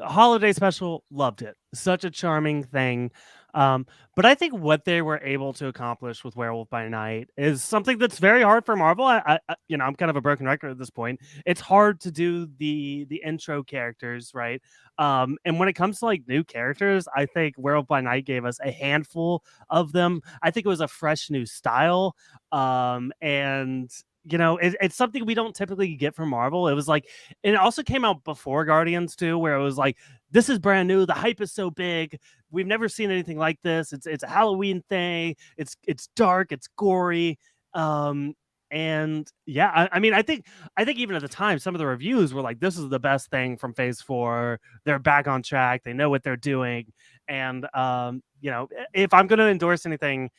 Speaker 1: holiday special, loved it. Such a charming thing. But I think what they were able to accomplish with Werewolf by Night is something that's very hard for Marvel. I'm kind of a broken record at this point. It's hard to do the intro characters, right? And when it comes to like new characters, I think Werewolf by Night gave us a handful of them. I think it was a fresh new style. And it's something we don't typically get from Marvel. It was like, and it also came out before Guardians too, where it was like, this is brand new. The hype is so big. We've never seen anything like this. It's a Halloween thing. It's dark. It's gory. And yeah, I mean, I think even at the time, some of the reviews were like, this is the best thing from Phase 4. They're back on track. They know what they're doing. And if I'm going to endorse anything,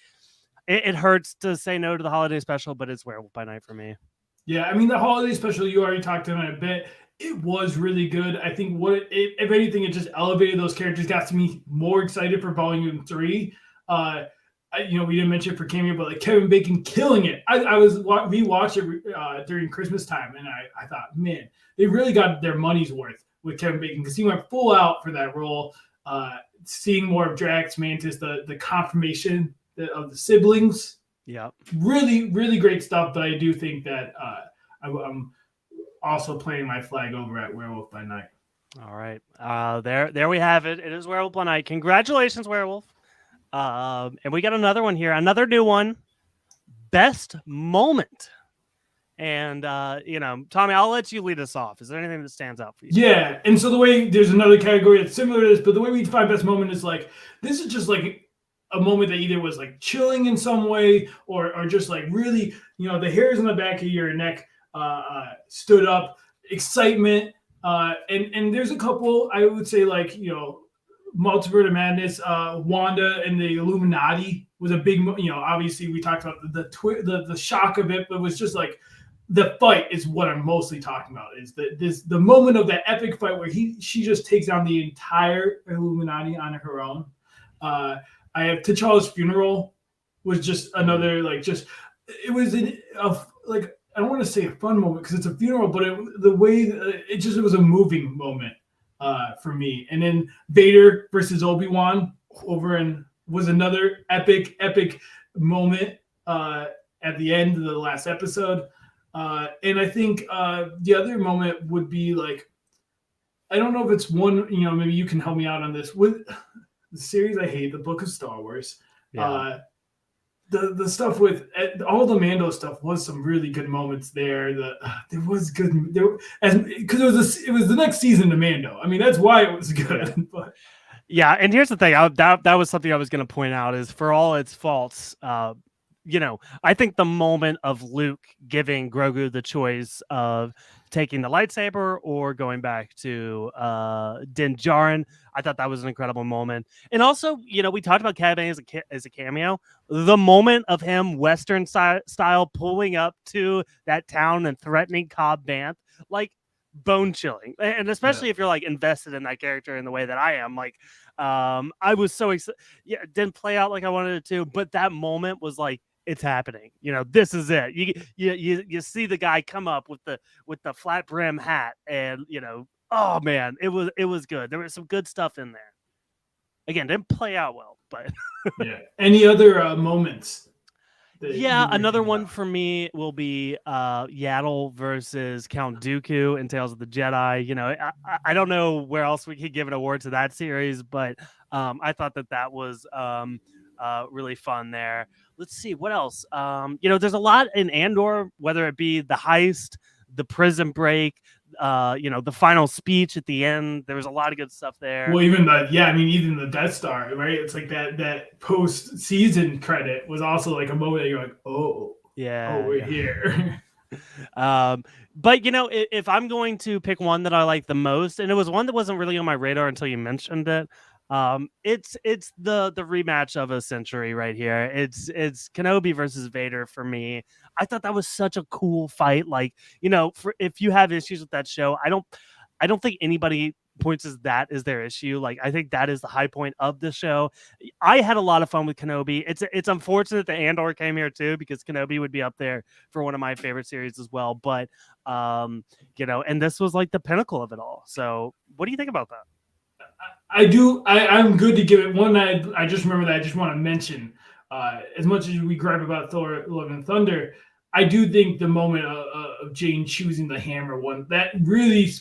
Speaker 1: it hurts to say no to the holiday special, but it's Werewolf by Night for me.
Speaker 2: Yeah, I mean, the holiday special, you already talked about it a bit. It was really good. I think if anything, it just elevated those characters, got me more excited for Volume 3. We didn't mention it for cameo, but like Kevin Bacon killing it. We watched it during Christmas time, and I thought, man, they really got their money's worth with Kevin Bacon because he went full out for that role. Seeing more of Drax, Mantis, the confirmation of the siblings.
Speaker 1: Yeah,
Speaker 2: really, really great stuff. But I do think that I'm also planting my flag over at Werewolf by Night.
Speaker 1: All right, there we have it. It is Werewolf by Night. Congratulations, Werewolf. And we got another one here, another new one. Best moment. And Tommy, I'll let you lead us off. Is there anything that stands out for you?
Speaker 2: Yeah, and so there's another category that's similar to this, but the way we define best moment is like this is just like a moment that either was like chilling in some way or just like really, the hairs on the back of your neck stood up, excitement. And there's a couple, I would say, like, Multiverse of Madness, Wanda and the Illuminati was a big, obviously we talked about the shock of it, but it was just like the fight is what I'm mostly talking about is the moment of that epic fight where she just takes down the entire Illuminati on her own. I have T'Challa's funeral was just another it was I don't want to say a fun moment because it's a funeral, but the way it was a moving moment for me. And then Vader versus Obi-Wan was another epic moment at the end of the last episode. And I think the other moment would be like, I don't know if it's one, maybe you can help me out on this. the series I hate, the Book of Star Wars.
Speaker 1: Yeah.
Speaker 2: The stuff with all the Mando stuff was some really good moments there. There was good there as because it was the next season to Mando. I mean, that's why it was good.
Speaker 1: Yeah.
Speaker 2: But
Speaker 1: Yeah, and here's the thing. That was something I was going to point out is for all its faults, I think the moment of Luke giving Grogu the choice of taking the lightsaber or going back to Din Djarin, I thought that was an incredible moment. And also, we talked about Cad Bane as a cameo. The moment of him Western style pulling up to that town and threatening Cobb Vanth, like bone chilling, and especially if you're like invested in that character in the way that I am. Like, I was so excited. Yeah, it didn't play out like I wanted it to, but that moment was like, it's happening. This is it. You see the guy come up with the flat brim hat, and oh man, it was good. There was some good stuff in there. Again, didn't play out well, but
Speaker 2: yeah. Any other moments?
Speaker 1: Yeah, another one for me will be Yaddle versus Count Dooku in Tales of the Jedi. I don't know where else we could give an award to that series, but I thought that was really fun there. Let's see what else. There's a lot in Andor, whether it be the heist, the prison break, the final speech at the end. There was a lot of good stuff there.
Speaker 2: Well, even the Death Star, right? It's like that post season credit was also like a moment that you're like, oh, we're here.
Speaker 1: But if I'm going to pick one that I like the most, and it was one that wasn't really on my radar until you mentioned it, it's the rematch of a century right here. It's Kenobi versus Vader for me. I thought that was such a cool fight. Like, if you have issues with that show, I don't think anybody points as that is their issue. Like, I think that is the high point of the show. I had a lot of fun with Kenobi. It's unfortunate that Andor came here too, because Kenobi would be up there for one of my favorite series as well. But and this was like the pinnacle of it all. So what do you think about that?
Speaker 2: I do. I'm good to give it one. I just remember that I just want to mention, as much as we gripe about Thor: Love and Thunder, I do think the moment of Jane choosing the hammer one, that really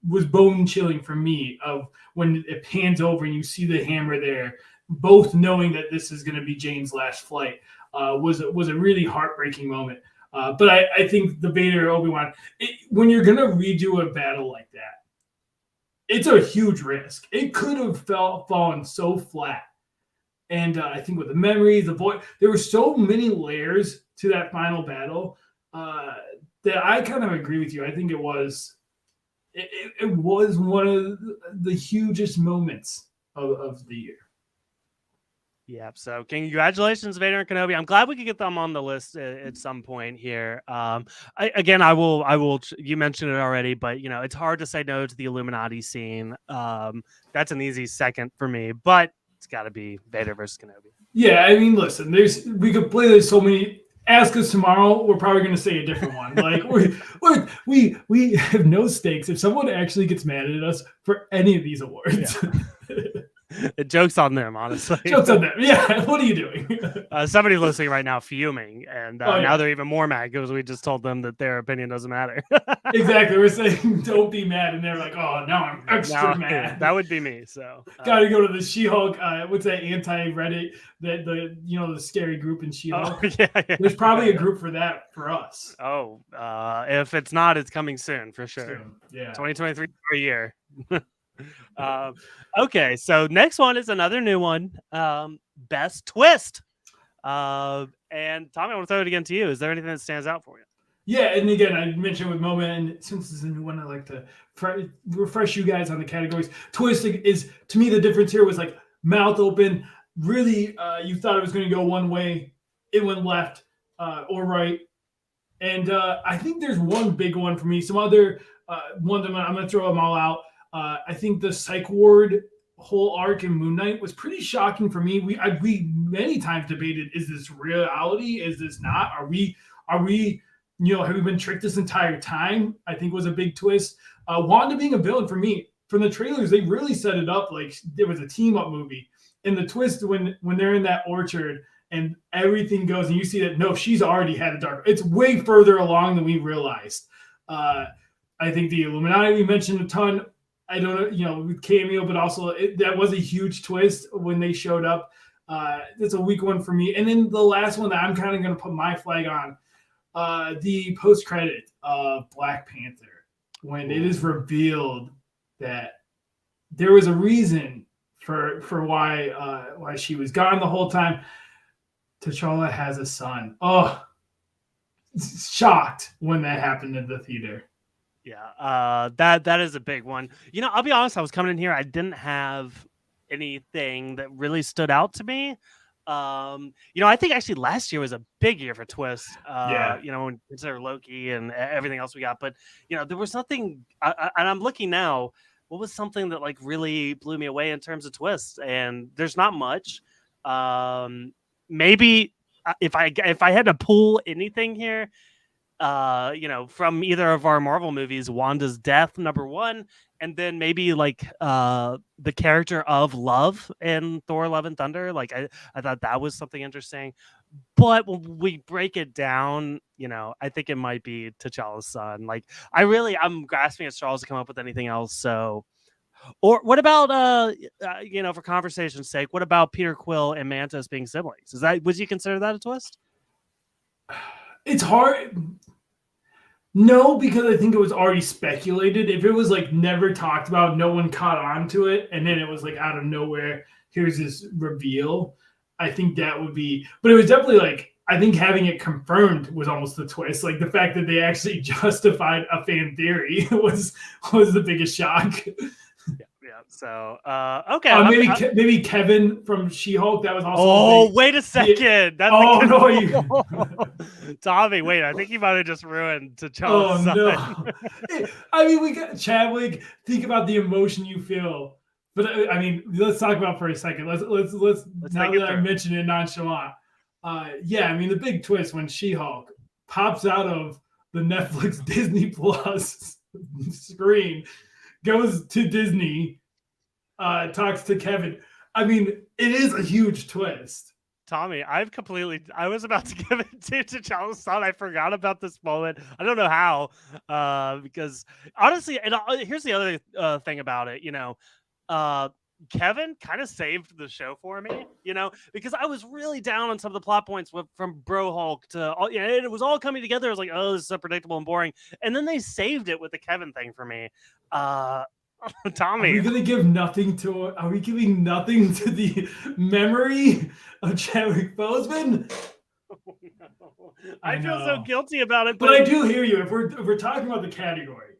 Speaker 2: was bone chilling for me. Of when it pans over and you see the hammer there, both knowing that this is going to be Jane's last flight, was a really heartbreaking moment. But I think the Vader Obi-Wan, when you're going to redo a battle like that, it's a huge risk. It could have fallen so flat. And I think with the memories, the voice, there were so many layers to that final battle that I kind of agree with you. I think it was one of the hugest moments of the year.
Speaker 1: Yeah, so congratulations, Vader and Kenobi. I'm glad we could get them on the list at some point here. I will. You mentioned it already, but it's hard to say no to the Illuminati scene. That's an easy second for me, but it's got to be Vader versus Kenobi.
Speaker 2: Yeah, I mean, listen, we could play this so many. Ask us tomorrow, we're probably going to say a different one. Like we have no stakes. If someone actually gets mad at us for any of these awards.
Speaker 1: Yeah. It jokes on them, honestly.
Speaker 2: Jokes on them. Yeah. What are you doing?
Speaker 1: Somebody listening right now fuming, and now they're even more mad because we just told them that their opinion doesn't matter.
Speaker 2: Exactly. We're saying don't be mad, and they're like, "Oh, now I'm extra mad."
Speaker 1: That would be me. So
Speaker 2: got to go to the She-Hulk. What's that anti-Reddit? The scary group in She-Hulk.
Speaker 1: Oh, yeah.
Speaker 2: There's probably a group for that for us.
Speaker 1: Oh, if it's not, it's coming soon for sure.
Speaker 2: Soon. Yeah.
Speaker 1: 2023 for a year. Okay, so next one is another new one. Best twist. And Tommy, I want to throw it again to you. Is there anything that stands out for you?
Speaker 2: Yeah, and again, I mentioned with moment, and since this is a new one, I like to refresh you guys on the categories. Twist is, to me, the difference here was like mouth open. Really, you thought it was going to go one way, it went left or right. And I think there's one big one for me. Some other ones I'm going to throw them all out. I think the Psych Ward whole arc in Moon Knight was pretty shocking for me. We many times debated, is this reality? Is this not? Are we have we been tricked this entire time? I think was a big twist. Wanda being a villain for me, from the trailers, they really set it up like it was a team up movie. And the twist when they're in that orchard and everything goes and you see that, no, she's already had a dark. It's way further along than we realized. I think the Illuminati we mentioned a ton. I don't know, with cameo, but also that was a huge twist when they showed up. That's a weak one for me. And then the last one that I'm kind of going to put my flag on, the post credit of Black Panther, when it is revealed that there was a reason for why she was gone the whole time. T'Challa has a son. Oh, shocked when that happened in the theater.
Speaker 1: Yeah, that is a big one. I'll be honest. I was coming in here. I didn't have anything that really stood out to me. I think actually last year was a big year for twists.
Speaker 2: Yeah.
Speaker 1: When you consider Loki and everything else we got. But there was nothing. And I'm looking now. What was something that like really blew me away in terms of twists? And there's not much. Maybe if I had to pull anything here, from either of our Marvel movies, Wanda's death, number one, and then maybe like the character of Love in Thor: Love and Thunder. Like I thought that was something interesting. But when we break it down, I think it might be T'Challa's son. Like I'm grasping at straws to come up with anything else. So, or what about for conversation's sake, what about Peter Quill and Mantis being siblings? Would you consider that a twist?
Speaker 2: It's hard. No, because I think it was already speculated. If it was like never talked about, no one caught on to it, and then it was like out of nowhere, here's this reveal. I think that would be, but it was definitely like, I think having it confirmed was almost the twist. Like the fact that they actually justified a fan theory was the biggest shock.
Speaker 1: Yeah. So, okay.
Speaker 2: Maybe Kevin from She-Hulk. That was also.
Speaker 1: Oh, wait a second.
Speaker 2: No,
Speaker 1: Tommy, wait. I think you might have just ruined T'Challa's son.
Speaker 2: No. I mean, we got Chadwick. Think about the emotion you feel. But I mean, let's talk about it for a second. Let's now that I mentioned it nonchalant. Yeah, I mean, the big twist when She-Hulk pops out of the Netflix Disney Plus screen, goes to Disney, talks to Kevin. I mean, it is a huge twist.
Speaker 1: Tommy, I was about to give it to T'Challa's son. I forgot about this moment. I don't know how, because honestly, and here's the other thing about it, Kevin kind of saved the show for me, because I was really down on some of the plot points from Bro Hulk to, and it was all coming together. I was like, oh, this is so predictable and boring. And then they saved it with the Kevin thing for me. Tommy,
Speaker 2: are we giving nothing to the memory of Chadwick Boseman?
Speaker 1: Oh, no. I feel so guilty about it.
Speaker 2: But I do hear you. If we're talking about the category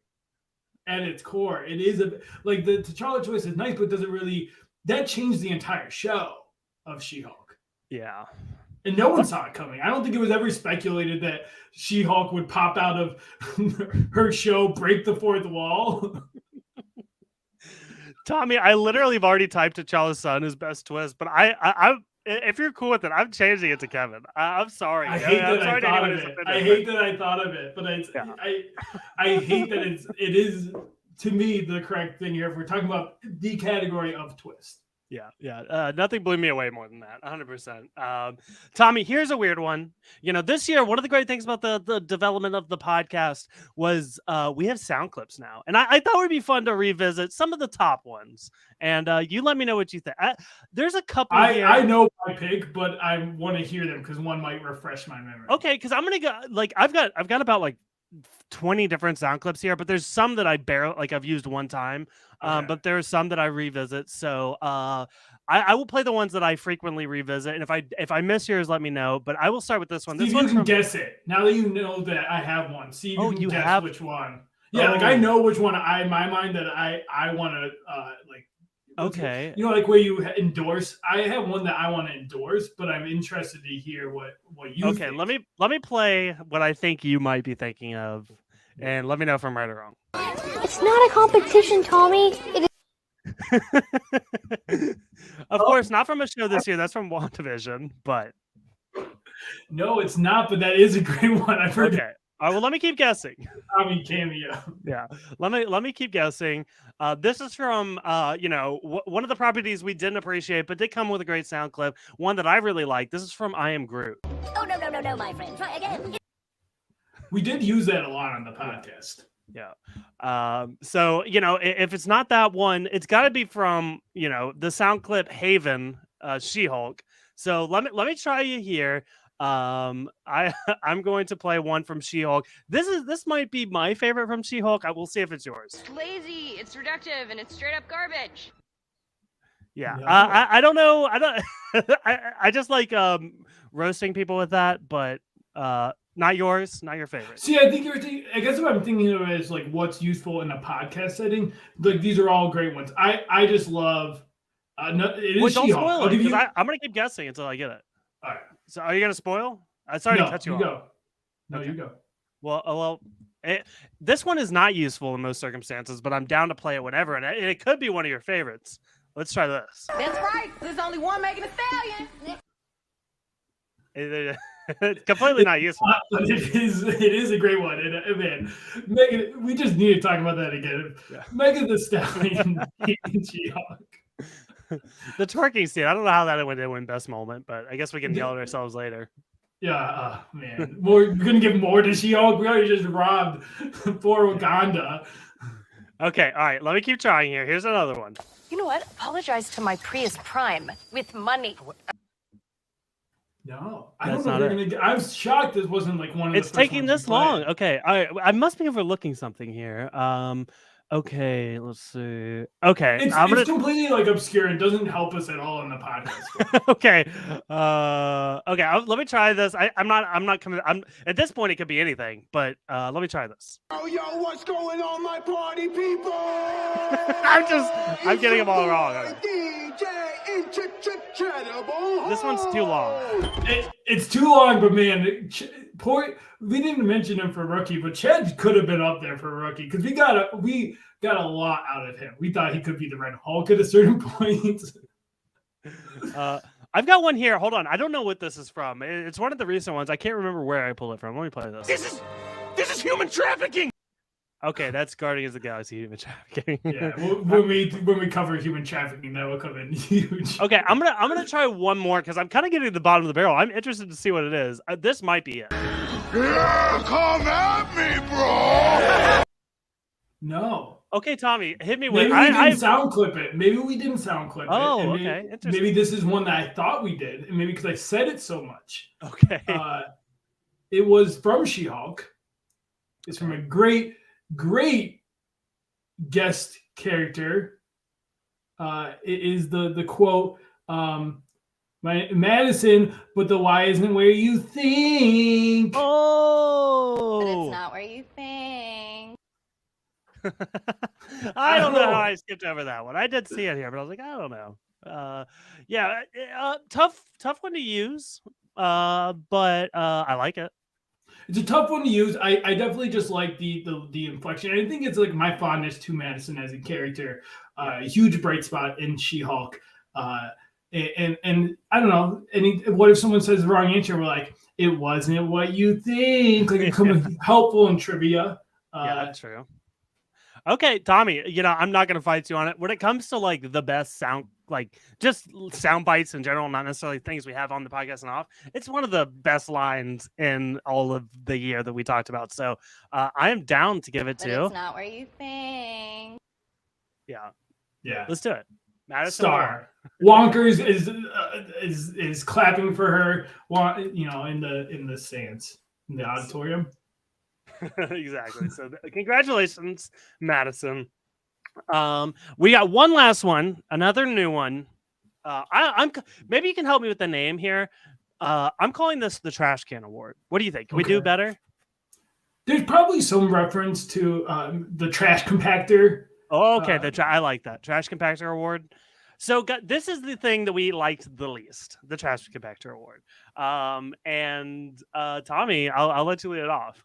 Speaker 2: at its core, it is like the T'Challa choice is nice, but doesn't really that changed the entire show of She-Hulk.
Speaker 1: Yeah.
Speaker 2: And no one saw it coming. I don't think it was ever speculated that She-Hulk would pop out of her show, break the fourth wall.
Speaker 1: Tommy, I literally have already typed T'Challa's son as best twist, but I if you're cool with it, I'm changing it to Kevin. I'm sorry.
Speaker 2: I hate that I thought of it. I hate that I thought of it, but I hate that it is to me the correct thing here if we're talking about the category of twist.
Speaker 1: Yeah. Nothing blew me away more than that. 100%. Tommy, here's a weird one. This year, one of the great things about the development of the podcast was we have sound clips now. And I thought it would be fun to revisit some of the top ones. And you let me know what you think. There's a couple here.
Speaker 2: I know my pick, but I want to hear them because one might refresh my memory.
Speaker 1: Okay, because I'm going to go, like, I've got about, like, 20 different sound clips here, but there's some that I've used one time.
Speaker 2: Okay.
Speaker 1: But there are some that I revisit. So I will play the ones that I frequently revisit. And if I miss yours, let me know. But I will start with this one.
Speaker 2: See if you can guess it. Now that you know that I have one. See if you can guess which one. Yeah, like I know which one in my mind that I want to like.
Speaker 1: Okay.
Speaker 2: Like where you endorse. I have one that I want to endorse, but I'm interested to hear what you think.
Speaker 1: Okay, let me play what I think you might be thinking of, and let me know if I'm right or wrong.
Speaker 3: It's not a competition, Tommy. It
Speaker 1: is. Of course, not from a show this year. That's from WandaVision, but
Speaker 2: no, it's not. But that is a great one. I've heard.
Speaker 1: Okay. All right, well, let me keep guessing.
Speaker 2: Tommy cameo.
Speaker 1: Yeah, let me keep guessing. This is from one of the properties we didn't appreciate, but did come with a great sound clip. One that I really like. This is from I Am Groot.
Speaker 3: Oh no, my friend. Try again.
Speaker 2: We did use that a lot on the podcast.
Speaker 1: Yeah. So if it's not that one, it's got to be from the sound clip Haven, She-Hulk. So let me try you here. I I'm going to play one from She-Hulk. This might be my favorite from She-Hulk. I will see if it's yours.
Speaker 4: It's lazy, it's reductive, and it's straight up garbage.
Speaker 1: Yeah.
Speaker 2: No.
Speaker 1: I don't know. I don't. I just like roasting people with that, but not yours, not your favorite.
Speaker 2: See, I think you're thinking. I guess what I'm thinking of is like what's useful in a podcast setting. Like these are all great ones. I just love. No, it is
Speaker 1: Wait, don't
Speaker 2: She-Hulk.
Speaker 1: spoil
Speaker 2: I'll
Speaker 1: it
Speaker 2: give
Speaker 1: because
Speaker 2: you.
Speaker 1: I'm gonna keep guessing until I get it.
Speaker 2: All right.
Speaker 1: So are you gonna spoil? I sorry to
Speaker 2: No,
Speaker 1: cut you
Speaker 2: you
Speaker 1: off.
Speaker 2: go. No,
Speaker 1: Okay.
Speaker 2: you go.
Speaker 1: Well, this one is not useful in most circumstances, but I'm down to play it whenever, and it could be one of your favorites. Let's try this.
Speaker 4: That's right. There's only one making a stallion.
Speaker 1: It's completely not useful.
Speaker 2: But it is a great one. And man, Megan, we just need to talk about that again.
Speaker 1: Yeah.
Speaker 2: Megan the Stallion in She-Hulk.
Speaker 1: The twerking scene. I don't know how that didn't win best moment, but I guess we can yell at ourselves later.
Speaker 2: Yeah, man. We're gonna give more to She-Hulk. We already just robbed poor Wakanda.
Speaker 1: Okay, all right. Let me keep trying here. Here's another one.
Speaker 5: You know what? Apologize to my Prius Prime with money.
Speaker 2: No, I
Speaker 1: That's
Speaker 2: don't know if
Speaker 1: not
Speaker 2: you're gonna get. I'm shocked this wasn't like one of the
Speaker 1: It's
Speaker 2: first
Speaker 1: taking
Speaker 2: ones
Speaker 1: this
Speaker 2: you
Speaker 1: long.
Speaker 2: played.
Speaker 1: Okay, I must be overlooking something here. Okay, let's see. Okay,
Speaker 2: It's,
Speaker 1: I'm gonna.
Speaker 2: it's completely like obscure and doesn't help us at all in the podcast.
Speaker 1: Okay, okay. Let me try this. I'm not coming. I'm at this point. It could be anything, but let me try this.
Speaker 6: Oh, yo, what's going on, my party people?
Speaker 1: I'm getting them all wrong.
Speaker 6: DJ Incredible.
Speaker 1: This one's too long.
Speaker 2: It's too long, but man, we didn't mention him for rookie, but Chad could have been up there for rookie because we got a lot out of him. We thought he could be the Red Hulk at a certain point.
Speaker 1: I've got one here. Hold on. I don't know what this is from. It's one of the recent ones. I can't remember where I pulled it from. Let me play this.
Speaker 6: This is human trafficking.
Speaker 1: Okay, that's Guardians of the Galaxy human trafficking.
Speaker 2: Yeah, when we cover human trafficking, that will come in huge.
Speaker 1: Okay, I'm gonna try one more because I'm kind of getting to the bottom of the barrel. I'm interested to see what it is. This might be it.
Speaker 6: Yeah, come at me, bro.
Speaker 2: No.
Speaker 1: Okay, Tommy, hit me
Speaker 2: Maybe
Speaker 1: with.
Speaker 2: we didn't sound clip it. Maybe we didn't sound clip it.
Speaker 1: Oh,
Speaker 2: and
Speaker 1: okay, interesting.
Speaker 2: Maybe this is one that I thought we did, and maybe because I said it so much.
Speaker 1: Okay.
Speaker 2: It was from She-Hulk. It's from a great guest character. It is the quote, Madison, but the why isn't where you think.
Speaker 1: Oh.
Speaker 4: But it's not where you think.
Speaker 1: I don't know how I skipped over that one. I did see it here, but I was like, I don't know. Yeah, tough one to use. But I like it.
Speaker 2: It's a tough one to use. I definitely just like the inflection. I think it's like my fondness to Madison as a character. A huge bright spot in She-Hulk. And I don't know. What if someone says the wrong answer? We're like, it wasn't what you think. Like, it helpful in trivia.
Speaker 1: Yeah, that's true. Okay, Tommy, I'm not going to fight you on it. When it comes to like the best sound, like just sound bites in general, not necessarily things we have on the podcast and off, it's one of the best lines in all of the year that we talked about. So I am down to give it
Speaker 4: But
Speaker 1: to.
Speaker 4: it's not where you think.
Speaker 2: Yeah.
Speaker 1: Let's do it. Madison
Speaker 2: Star. Wonkers is clapping for her, in the stands, in the auditorium.
Speaker 1: Exactly. So congratulations, Madison. We got one last one, another new one. I'm maybe you can help me with the name here. I'm calling this the Trash Can Award. What do you think? Can we do better?
Speaker 2: There's probably some reference to the trash compactor.
Speaker 1: Oh, okay. I like that Trash Compactor Award. So this is the thing that we liked the least, the Trash Compactor Award. And Tommy, I'll let you lead it off.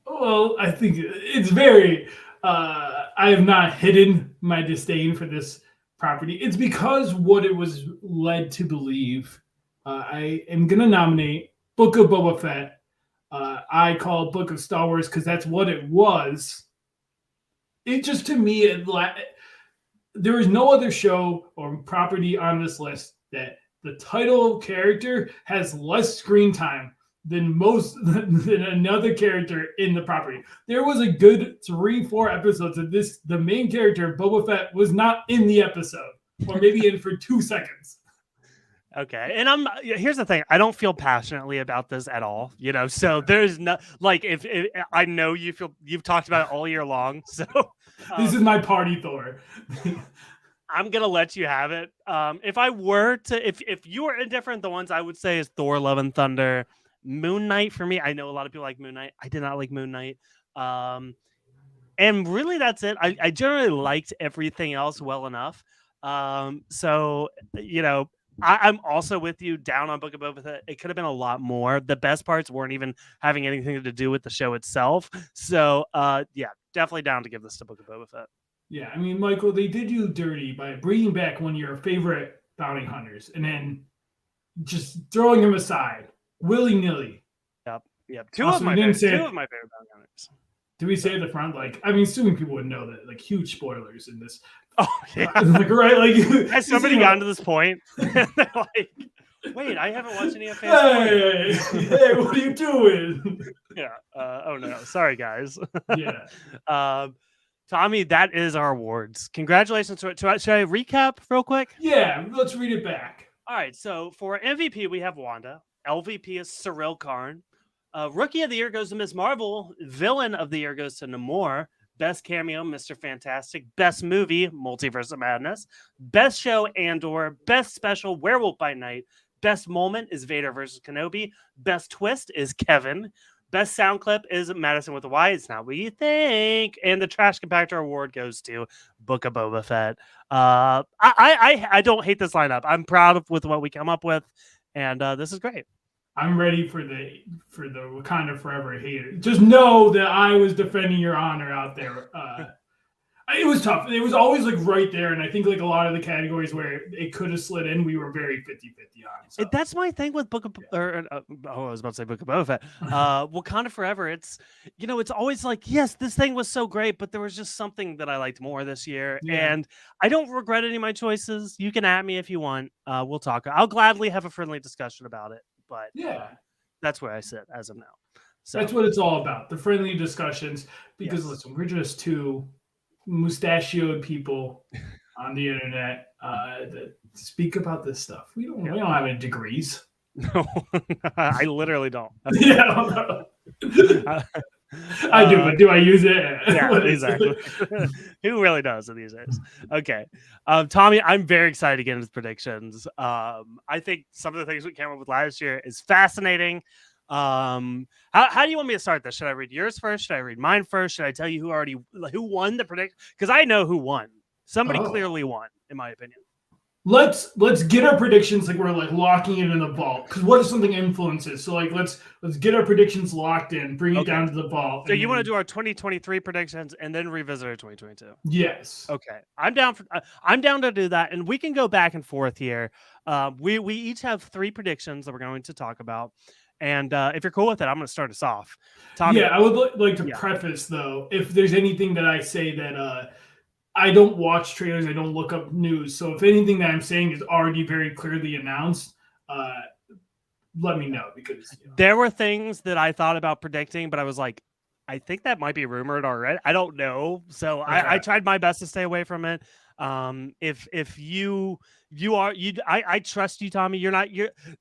Speaker 2: Well, I think it's very. I have not hidden my disdain for this property. It's because what it was led to believe. I am going to nominate Book of Boba Fett. I call it Book of Star Wars because that's what it was. It just, to me, there is no other show or property on this list that the title character has less screen time than than another character in the property. There was a good 3-4 episodes of this. The main character, Boba Fett, was not in the episode, or maybe in for 2 seconds.
Speaker 1: Okay, and here's the thing: I don't feel passionately about this at all. So there's no like if I know you've talked about it all year long. So
Speaker 2: this is my party Thor.
Speaker 1: I'm gonna let you have it. If I were to, if you were indifferent, the ones I would say is Thor: Love and Thunder, Moon Knight. For me, I know a lot of people like Moon Knight. I did not like Moon Knight. And really, that's it. I generally liked everything else well enough. So I'm also with you down on Book of Boba Fett. It could have been a lot more. The best parts weren't even having anything to do with the show itself. So yeah, definitely down to give this to Book of Boba Fett.
Speaker 2: Yeah, I mean, Michael, they did you dirty by bringing back one of your favorite bounty hunters and then just throwing him aside willy-nilly.
Speaker 1: Yep. Two of my favorite bounty hunters.
Speaker 2: Do we say at the front? Like, I mean, assuming people would know that, like, huge spoilers in this.
Speaker 1: Oh, yeah.
Speaker 2: Like, right? Like,
Speaker 1: has somebody gotten to this point? They're like, wait, I haven't watched any of Phase 4.
Speaker 2: Hey, what are you doing?
Speaker 1: Yeah. Oh, no. Sorry, guys.
Speaker 2: Yeah.
Speaker 1: Tommy, that is our awards. Congratulations. Should I recap real quick?
Speaker 2: Yeah, let's read it back.
Speaker 1: All right. So for MVP, we have Wanda. LVP is Cyril Karn. Rookie of the Year goes to Ms. Marvel. Villain of the Year goes to Namor. Best cameo, Mr. Fantastic. Best movie, Multiverse of Madness. Best show, Andor. Best special, Werewolf by Night. Best moment is Vader versus Kenobi. Best twist is Kevin. Best sound clip is Madison with a Y. It's not what you think. And the Trash Compactor Award goes to Book of Boba Fett. I don't hate this lineup. I'm proud with what we come up with, and this is great.
Speaker 2: I'm ready for the Wakanda Forever hater. Just know that I was defending your honor out there. It was tough. It was always like right there, and I think like a lot of the categories where it could have slid in, we were very 50-50 on. So.
Speaker 1: That's my thing with Book of I was about to say Book of Boba Fett. Wakanda Forever. It's it's always like, yes, this thing was so great, but there was just something that I liked more this year, and I don't regret any of my choices. You can at me if you want. We'll talk. I'll gladly have a friendly discussion about it. But that's where I sit as of now. So
Speaker 2: that's what it's all about, the friendly discussions. Because listen, we're just two mustachioed people on the internet that speak about this stuff. We don't have any degrees.
Speaker 1: No, I literally don't.
Speaker 2: Yeah, I do, but do I use it?
Speaker 1: Yeah, exactly. Who really does these days? Okay, Tommy, I'm very excited to get into predictions. I think some of the things we came up with last year is fascinating. How do you want me to start this? Should I read yours first? Should I read mine first? Should I tell you who won the prediction? Because I know who won. Somebody clearly won, in my opinion.
Speaker 2: Let's get our predictions like we're like locking it in the vault. Because what if something influences? So like let's get our predictions locked in, bring it down to the vault.
Speaker 1: So you want to do our 2023 predictions and then revisit our 2022?
Speaker 2: Yes.
Speaker 1: Okay. I'm down to do that, and we can go back and forth here. We each have 3 predictions that we're going to talk about. And if you're cool with it, I'm going to start us off. Tommy,
Speaker 2: I would like to preface, though, if there's anything that I say that I don't watch trailers, I don't look up news. So if anything that I'm saying is already very clearly announced, let me know. Because
Speaker 1: there were things that I thought about predicting, but I was like, I think that might be rumored already. I don't know. So I tried my best to stay away from it. If I trust you, Tommy.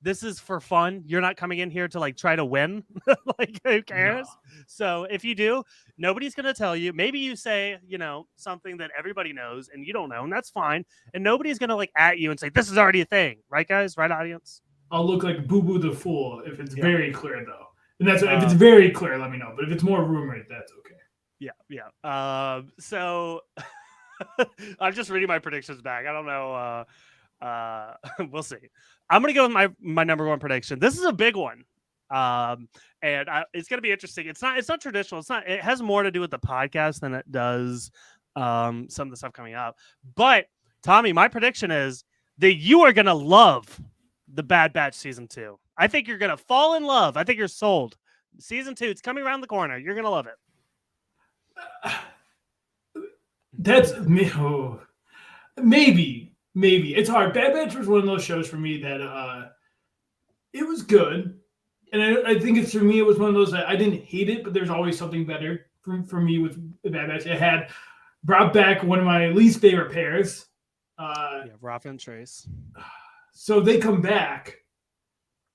Speaker 1: This is for fun. You're not coming in here to like try to win. Like, who cares? No. So if you do, nobody's going to tell you. Maybe you say, something that everybody knows and you don't know, and that's fine. And nobody's going to like at you and say, this is already a thing. Right, guys? Right, audience? I'll
Speaker 2: look like Boo Boo the Fool if it's very clear, though. And that's if it's very clear, let me know. But if it's more rumored, that's okay.
Speaker 1: Yeah. So I'm just reading my predictions back. I don't know. We'll see. I'm gonna go with my number one prediction. This is a big one, and it's gonna be interesting. It's not traditional. It has more to do with the podcast than it does some of the stuff coming up. But Tommy, my prediction is that you are gonna love the Bad Batch season 2. I think you're gonna fall in love. I think you're sold. Season 2, it's coming around the corner. You're gonna love it.
Speaker 2: That's maybe it's hard. Bad Batch was one of those shows for me that it was good, and I think it's for me. It was one of those that I didn't hate it, but there's always something better for me with Bad Batch. It had brought back one of my least favorite pairs.
Speaker 1: Rafa and Trace.
Speaker 2: So they come back.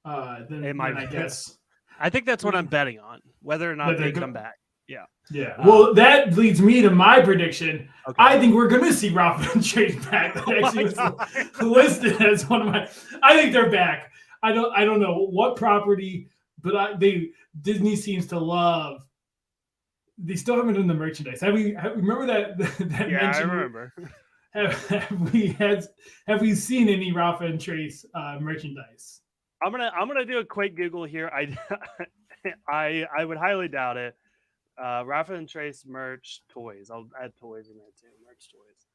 Speaker 2: Then
Speaker 1: might
Speaker 2: I guess.
Speaker 1: I think that's what I'm betting on, whether or not they come back. Yeah.
Speaker 2: Yeah. Well, that leads me to my prediction.
Speaker 1: Okay.
Speaker 2: I think we're going to see Rafa and Trace back. That actually was listed as one of my. I think they're back. I don't know what property, but Disney seems to love. They still haven't done the merchandise. Remember that
Speaker 1: Yeah,
Speaker 2: mention?
Speaker 1: I remember.
Speaker 2: Have we seen any Rafa and Trace merchandise?
Speaker 1: I'm gonna do a quick Google here. I would highly doubt it. Rafa and Trace merch toys. I'll add toys in there too. Merch toys.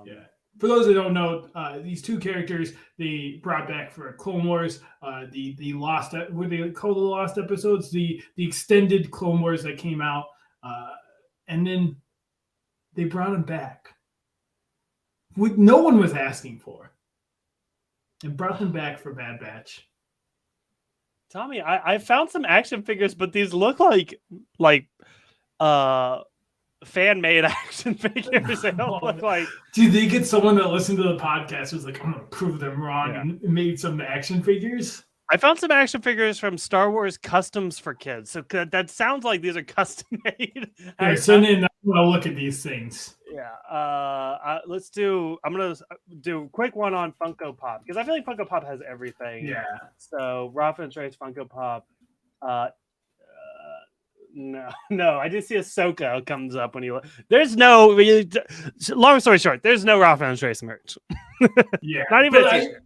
Speaker 2: Yeah. For those that don't know, these two characters they brought back for Clone Wars. The lost, what do they call the lost episodes? The extended Clone Wars that came out, and then they brought them back. What no one was asking for, and brought them back for Bad Batch.
Speaker 1: Tommy, I found some action figures, but these look like fan made action figures. They don't look like.
Speaker 2: Do they get someone that listened to the podcast who's like, I'm gonna prove them wrong and made some action figures?
Speaker 1: I found some action figures from Star Wars Customs for Kids. So that sounds like these are custom made.
Speaker 2: Send in. I want to look at these things.
Speaker 1: Yeah. Let's do. I'm gonna do a quick one on Funko Pop because I feel like Funko Pop has everything.
Speaker 2: Yeah.
Speaker 1: So Rafa and Trace Funko Pop. No. I just see Ahsoka comes up when you look. There's no. Long story short, there's no Rafa and Trace merch.
Speaker 2: Yeah.
Speaker 1: Not even a t-shirt.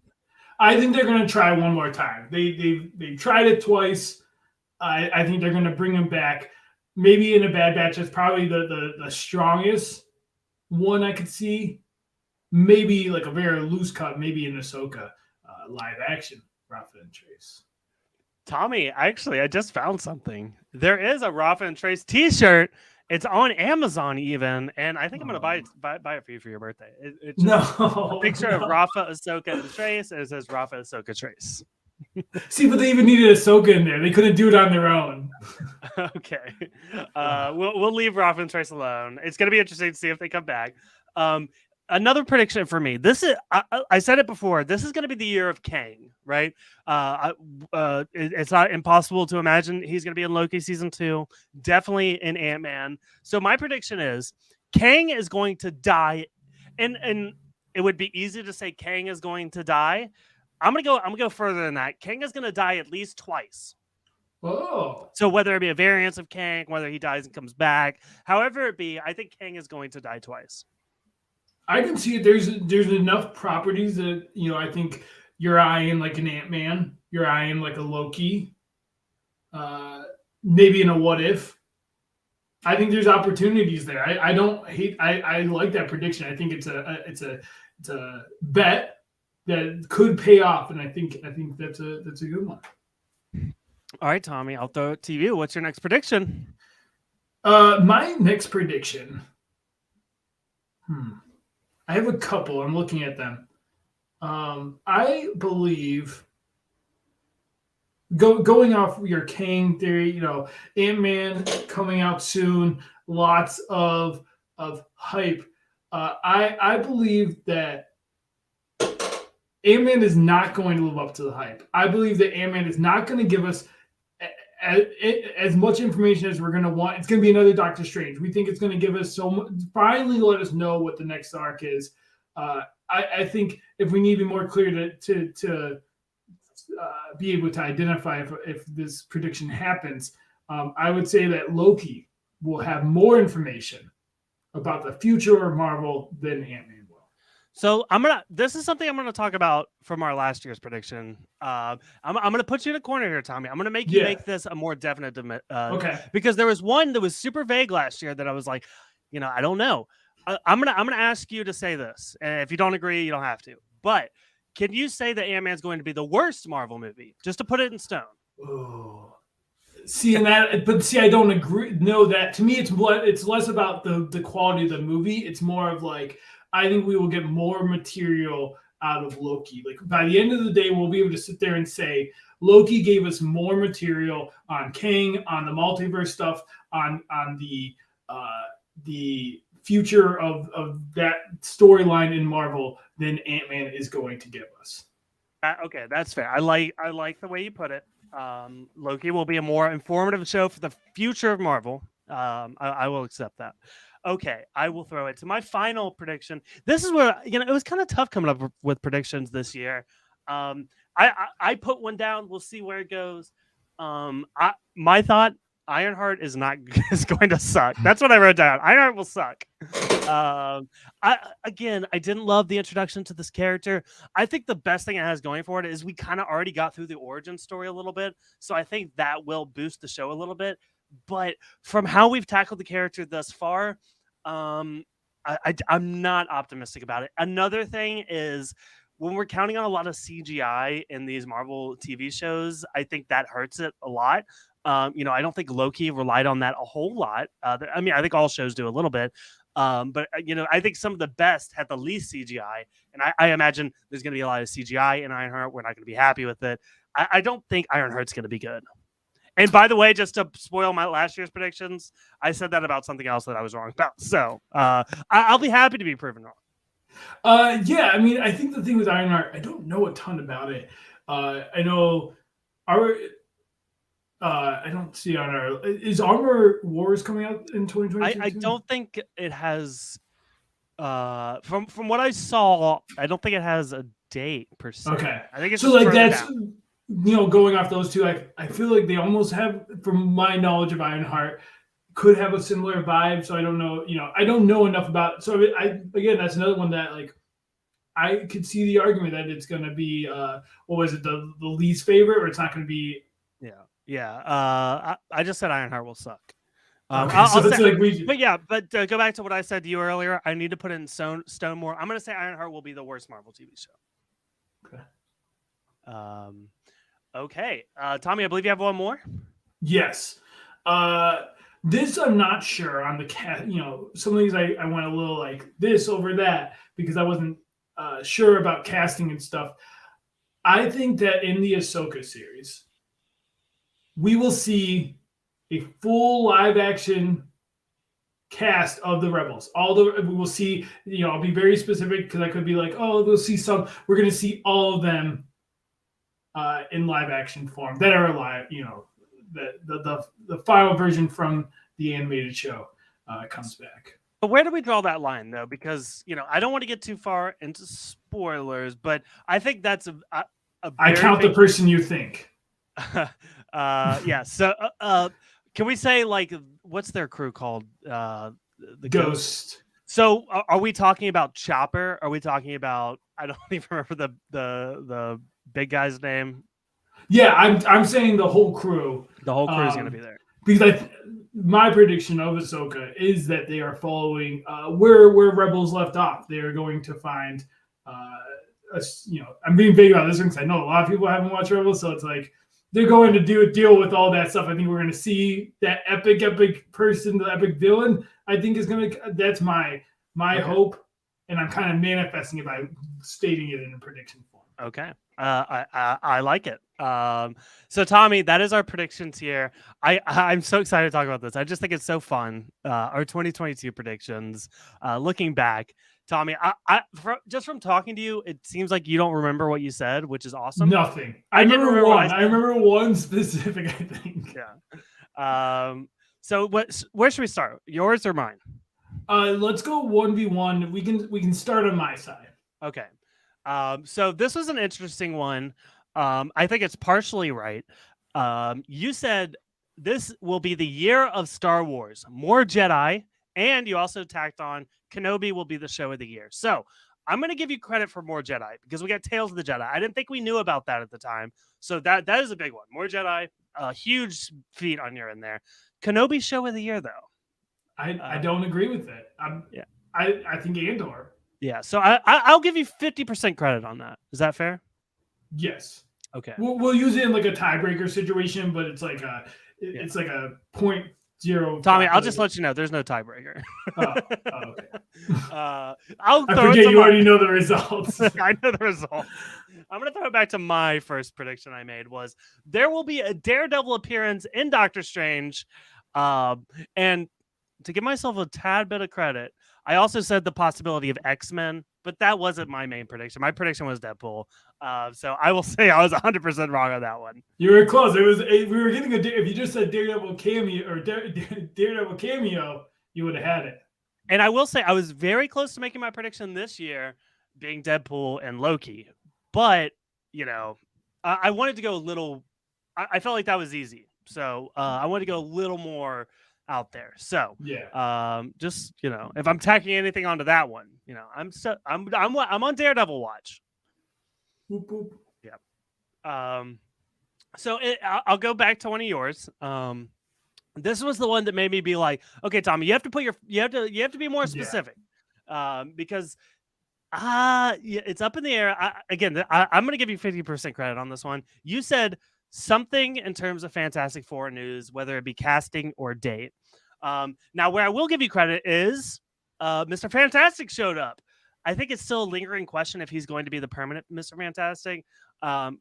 Speaker 2: I think they're going to try one more time. They tried it twice. I think they're going to bring them back. Maybe in a Bad Batch, that's probably the strongest one I could see. Maybe like a very loose cut, maybe in Ahsoka live action, Rafa and Trace.
Speaker 1: Tommy, actually, I just found something. There is a Rafa and Trace T-shirt. It's on Amazon even, and I think I'm gonna buy it for you for your birthday. It's a picture of Rafa, Ahsoka, and Trace, and it says Rafa, Ahsoka, Trace.
Speaker 2: See, but they even needed Ahsoka in there. They couldn't do it on their own.
Speaker 1: Okay, we'll leave Rafa and Trace alone. It's gonna be interesting to see if they come back. Another prediction for me. This is I said it before. This is going to be the year of Kang, right? It's not impossible to imagine he's going to be in Loki season 2. Definitely in Ant-Man. So my prediction is Kang is going to die, and it would be easy to say Kang is going to die. I'm gonna go further than that. Kang is going to die at least twice.
Speaker 2: Oh.
Speaker 1: So whether it be a variance of Kang, whether he dies and comes back, however it be, I think Kang is going to die twice.
Speaker 2: I can see it. There's enough properties that I think you're eyeing like an Ant-Man, you're eyeing like a Loki, maybe in a What If. I think there's opportunities there. I don't hate. I like that prediction. I think it's a bet that could pay off, and I think that's a good one.
Speaker 1: All right, Tommy, I'll throw it to you. What's your next prediction?
Speaker 2: My next prediction. I have a couple. I'm looking at them. I believe going off your Kang theory, Ant-Man coming out soon, lots of hype. I believe that Ant-Man is not going to live up to the hype. I believe that Ant-Man is not going to give us as much information as we're going to want. It's going to be another Doctor Strange. We think it's going to give us finally let us know what the next arc is. I think if we need to be more clear to be able to identify if this prediction happens, I would say that Loki will have more information about the future of Marvel than Ant-Man will.
Speaker 1: So this is something I'm gonna talk about from our last year's prediction. I'm gonna put you in a corner here, Tommy. I'm gonna make you make this a more definite
Speaker 2: okay.
Speaker 1: Because there was one that was super vague last year that I was like, I don't know. I'm gonna ask you to say this, and if you don't agree, you don't have to. But can you say that Ant-Man's going to be the worst Marvel movie, just to put it in stone?
Speaker 2: Oh, I don't agree. No, that to me, it's less about the quality of the movie. It's more of like, I think we will get more material out of Loki. Like by the end of the day, we'll be able to sit there and say, Loki gave us more material on Kang, on the multiverse stuff, on the future of that storyline in Marvel than Ant-Man is going to give us.
Speaker 1: Okay, that's fair. I like the way you put it. Loki will be a more informative show for the future of Marvel. I will accept that. Okay, I will throw it to my final prediction. This is where it was kind of tough coming up with predictions this year. I put one down. We'll see where it goes. My thought: Ironheart is going to suck. That's what I wrote down. Ironheart will suck. I didn't love the introduction to this character. I think the best thing it has going for it is we kind of already got through the origin story a little bit, so I think that will boost the show a little bit. But from how we've tackled the character thus far, I'm not optimistic about it. Another thing is when we're counting on a lot of CGI in these Marvel TV shows, I think that hurts it a lot. I don't think Loki relied on that a whole lot. I think all shows do a little bit. But I think some of the best had the least CGI, and I imagine there's going to be a lot of CGI in Ironheart. We're not going to be happy with it. I don't think Ironheart's going to be good. And by the way, just to spoil my last year's predictions, I said that about something else that I was wrong about. So I'll be happy to be proven wrong.
Speaker 2: Yeah, I mean, I think the thing with Ironheart, I don't know a ton about it. I know I don't see on our is Armor Wars coming out in 2022.
Speaker 1: I don't think it has. From what I saw, I don't think it has a date per se.
Speaker 2: Okay,
Speaker 1: I think it's
Speaker 2: so like that's
Speaker 1: down.
Speaker 2: Going off those two, I feel like they almost have, from my knowledge of Ironheart, could have a similar vibe. So I don't know, I don't know enough about it. So that's another one that like I could see the argument that it's going to be what was it, the least favorite, or it's not going to be.
Speaker 1: Yeah. I just said Ironheart will suck.
Speaker 2: Okay,
Speaker 1: but go back to what I said to you earlier. I need to put in Stone more. I'm going to say Ironheart will be the worst Marvel TV show.
Speaker 2: Okay.
Speaker 1: Okay. Tommy, I believe you have one more.
Speaker 2: Yes. This I'm not sure on the cat. Some of these I went a little like this over that because I wasn't sure about casting and stuff. I think that in the Ahsoka series, we will see a full live action cast of the Rebels. We will see, I'll be very specific because I could be like, oh, we'll see some. We're going to see all of them in live action form that are alive. The final version from the animated show comes back.
Speaker 1: But where do we draw that line, though? Because I don't want to get too far into spoilers, but I think that's
Speaker 2: I count the person you think.
Speaker 1: Yeah. So, can we say like what's their crew called? The
Speaker 2: Ghost.
Speaker 1: So, are we talking about Chopper? Are we talking about? I don't even remember the big guy's name.
Speaker 2: Yeah, I'm saying the whole crew.
Speaker 1: The whole crew is going to be there
Speaker 2: because my prediction of Ahsoka is that they are following where Rebels left off. They are going to find, I'm being vague about this one because I know a lot of people haven't watched Rebels, so it's like they're going to deal with all that stuff. I think we're going to see that epic person, the epic villain. I think is going to. That's my hope, and I'm kind of manifesting it by stating it in a prediction form.
Speaker 1: Okay. I like it. So Tommy, that is our predictions here. I'm so excited to talk about this. I just think it's so fun. Our 2022 predictions. Looking back, Tommy, just from talking to you, it seems like you don't remember what you said, which is awesome.
Speaker 2: Nothing. I remember one. I remember one specific, I think.
Speaker 1: Yeah. So where should we start? Yours or mine?
Speaker 2: Let's go 1v1. We can start on my side.
Speaker 1: Okay. So this was an interesting one. I think it's partially right. You said this will be the year of Star Wars, more Jedi, and you also tacked on Kenobi will be the show of the year. So I'm going to give you credit for more Jedi because we got Tales of the Jedi. I didn't think we knew about that at the time. So that is a big one. More Jedi, a huge feat on your end there. Kenobi show of the year, though.
Speaker 2: I don't agree with it.
Speaker 1: Yeah.
Speaker 2: I think Andor.
Speaker 1: Yeah, so I'll give you 50% credit on that. Is that fair?
Speaker 2: Yes.
Speaker 1: Okay.
Speaker 2: We'll use it in like a tiebreaker situation, but it's like a 0.0.
Speaker 1: Tommy, I'll just let you know there's no tiebreaker.
Speaker 2: Okay.
Speaker 1: I'll
Speaker 2: I forget you already know the results.
Speaker 1: I know the result. I'm going to throw it back to my first prediction I made was there will be a Daredevil appearance in Doctor Strange. And to give myself a tad bit of credit, I also said the possibility of X-Men, but that wasn't my main prediction. My prediction was Deadpool. So I will say I was 100% wrong on that one.
Speaker 2: You were close. We were getting if you just said Daredevil cameo or Daredevil cameo, you would have had it.
Speaker 1: And I will say I was very close to making my prediction this year being Deadpool and Loki. But, I wanted to go a little I felt like that was easy. So I wanted to go a little more out there. So just if I'm tacking anything onto that one, I'm on Daredevil watch.
Speaker 2: Boop, boop.
Speaker 1: Yeah. So I'll go back to one of yours. This was the one that made me be like, okay, Tommy, you have to be more specific, because it's up in the air. I'm going to give you 50% credit on this one. You said something in terms of Fantastic Four news, whether it be casting or date. Now, where I will give you credit is Mr. Fantastic showed up. I think it's still a lingering question if he's going to be the permanent Mr. Fantastic,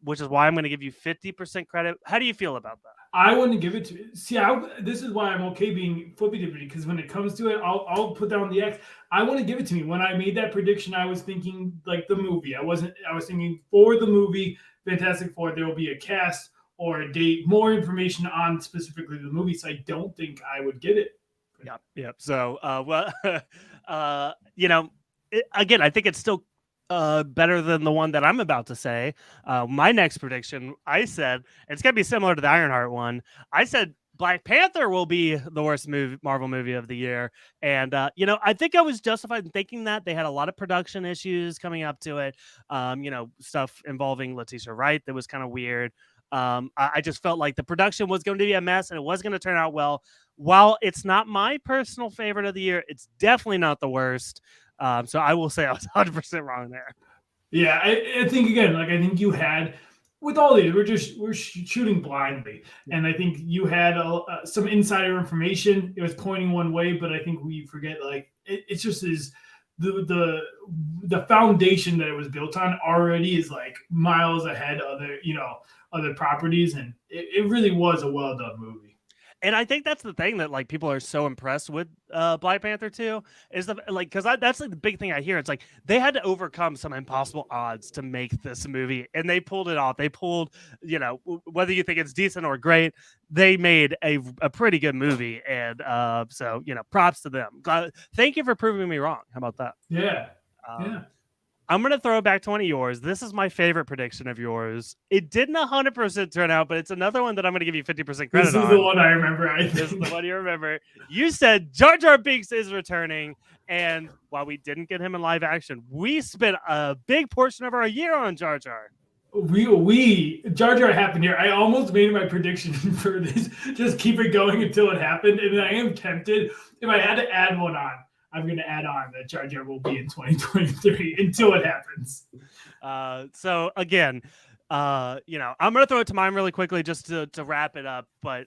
Speaker 1: which is why I'm going to give you 50% credit. How do you feel about that?
Speaker 2: I wouldn't give it to you. See, this is why I'm okay being flippy-dippity, because when it comes to it, I'll put down the X. I want to give it to me. When I made that prediction, I was thinking like the movie. I was thinking for the movie Fantastic Four, there will be a cast or a date, more information on specifically the movie. So I don't think I would get it.
Speaker 1: Yep. So, again, I think it's still better than the one that I'm about to say. My next prediction, I said, it's going to be similar to the Ironheart one. I said Black Panther will be the worst Marvel movie of the year. And, I think I was justified in thinking that. They had a lot of production issues coming up to it. Stuff involving Letitia Wright that was kind of weird. I just felt like the production was going to be a mess and it was going to turn out well. While it's not my personal favorite of the year, it's definitely not the worst. So I will say I was 100% wrong there.
Speaker 2: Yeah, I think again, I think you had with all these, we're shooting blindly, and I think you had some insider information. It was pointing one way, but I think we forget it's just the foundation that it was built on already is like miles ahead of other properties, and it really was a well done movie.
Speaker 1: And I think that's the thing that people are so impressed with Black Panther 2 is because that's the big thing I hear. It's like they had to overcome some impossible odds to make this movie, and they pulled it off. They pulled, whether you think it's decent or great, they made a pretty good movie, and so props to them. Thank you for proving me wrong. How about that?
Speaker 2: Yeah.
Speaker 1: I'm going to throw it back to one of yours. This is my favorite prediction of yours. It didn't 100% turn out, but it's another one that I'm going to give you 50% credit on.
Speaker 2: This is the one I remember,
Speaker 1: This is the one you remember. You said Jar Jar Binks is returning, and while we didn't get him in live action, we spent a big portion of our year on Jar Jar.
Speaker 2: Jar Jar happened here. I almost made my prediction for this. Just keep it going until it happened, and I am tempted. If I had to add one on, I'm going to add on that Jar Jar will be in 2023 until it happens.
Speaker 1: So again, I'm going to throw it to mine really quickly just to wrap it up. But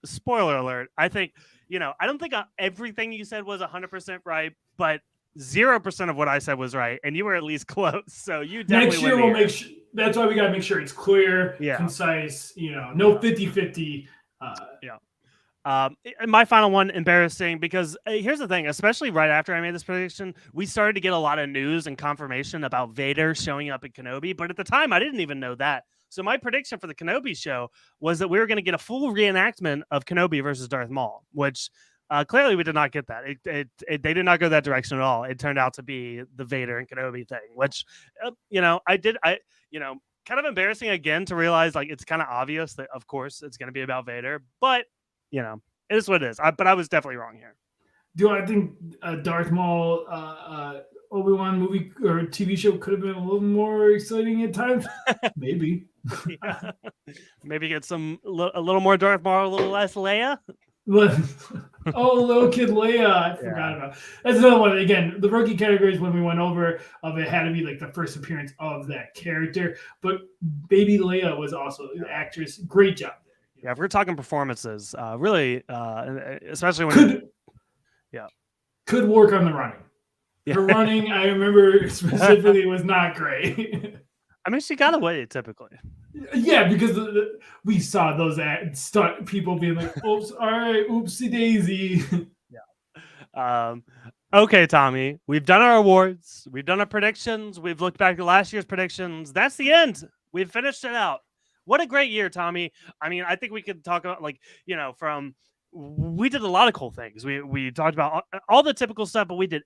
Speaker 1: spoiler alert, I think, I don't think everything you said was 100% right, but 0% of what I said was right. And you were at least close. So you definitely
Speaker 2: next year we'll make sure. That's why we got to make sure it's clear, concise, no 50-50.
Speaker 1: My final one, embarrassing, because here's the thing, especially right after I made this prediction, we started to get a lot of news and confirmation about Vader showing up in Kenobi, but at the time I didn't even know that. So my prediction for the Kenobi show was that we were going to get a full reenactment of Kenobi versus Darth Maul, which clearly we did not get that. They did not go that direction at all. It turned out to be the Vader and Kenobi thing, which kind of embarrassing again to realize it's kind of obvious that of course it's going to be about Vader, but it is what it is. But I was definitely wrong here.
Speaker 2: Do I think Darth Maul Obi-Wan movie or TV show could have been a little more exciting at times? Maybe.
Speaker 1: Maybe get a little more Darth Maul, a little less Leia.
Speaker 2: Little kid Leia. I forgot about. That's another one. Again, the rookie categories when we went over of it had to be the first appearance of that character. But baby Leia was also an actress. Great job.
Speaker 1: Yeah, if we're talking performances, really, especially when
Speaker 2: could work on the running.
Speaker 1: Yeah.
Speaker 2: Her running, I remember specifically, was not great.
Speaker 1: I mean, she got away typically.
Speaker 2: Yeah, because we saw those stunt people being like, "Oops, all right, oopsie daisy."
Speaker 1: Okay, Tommy, we've done our awards, we've done our predictions, we've looked back at last year's predictions. That's the end. We've finished it out. What a great year, Tommy. I mean, I think we could talk about from we did a lot of cool things. We talked about all the typical stuff, but we did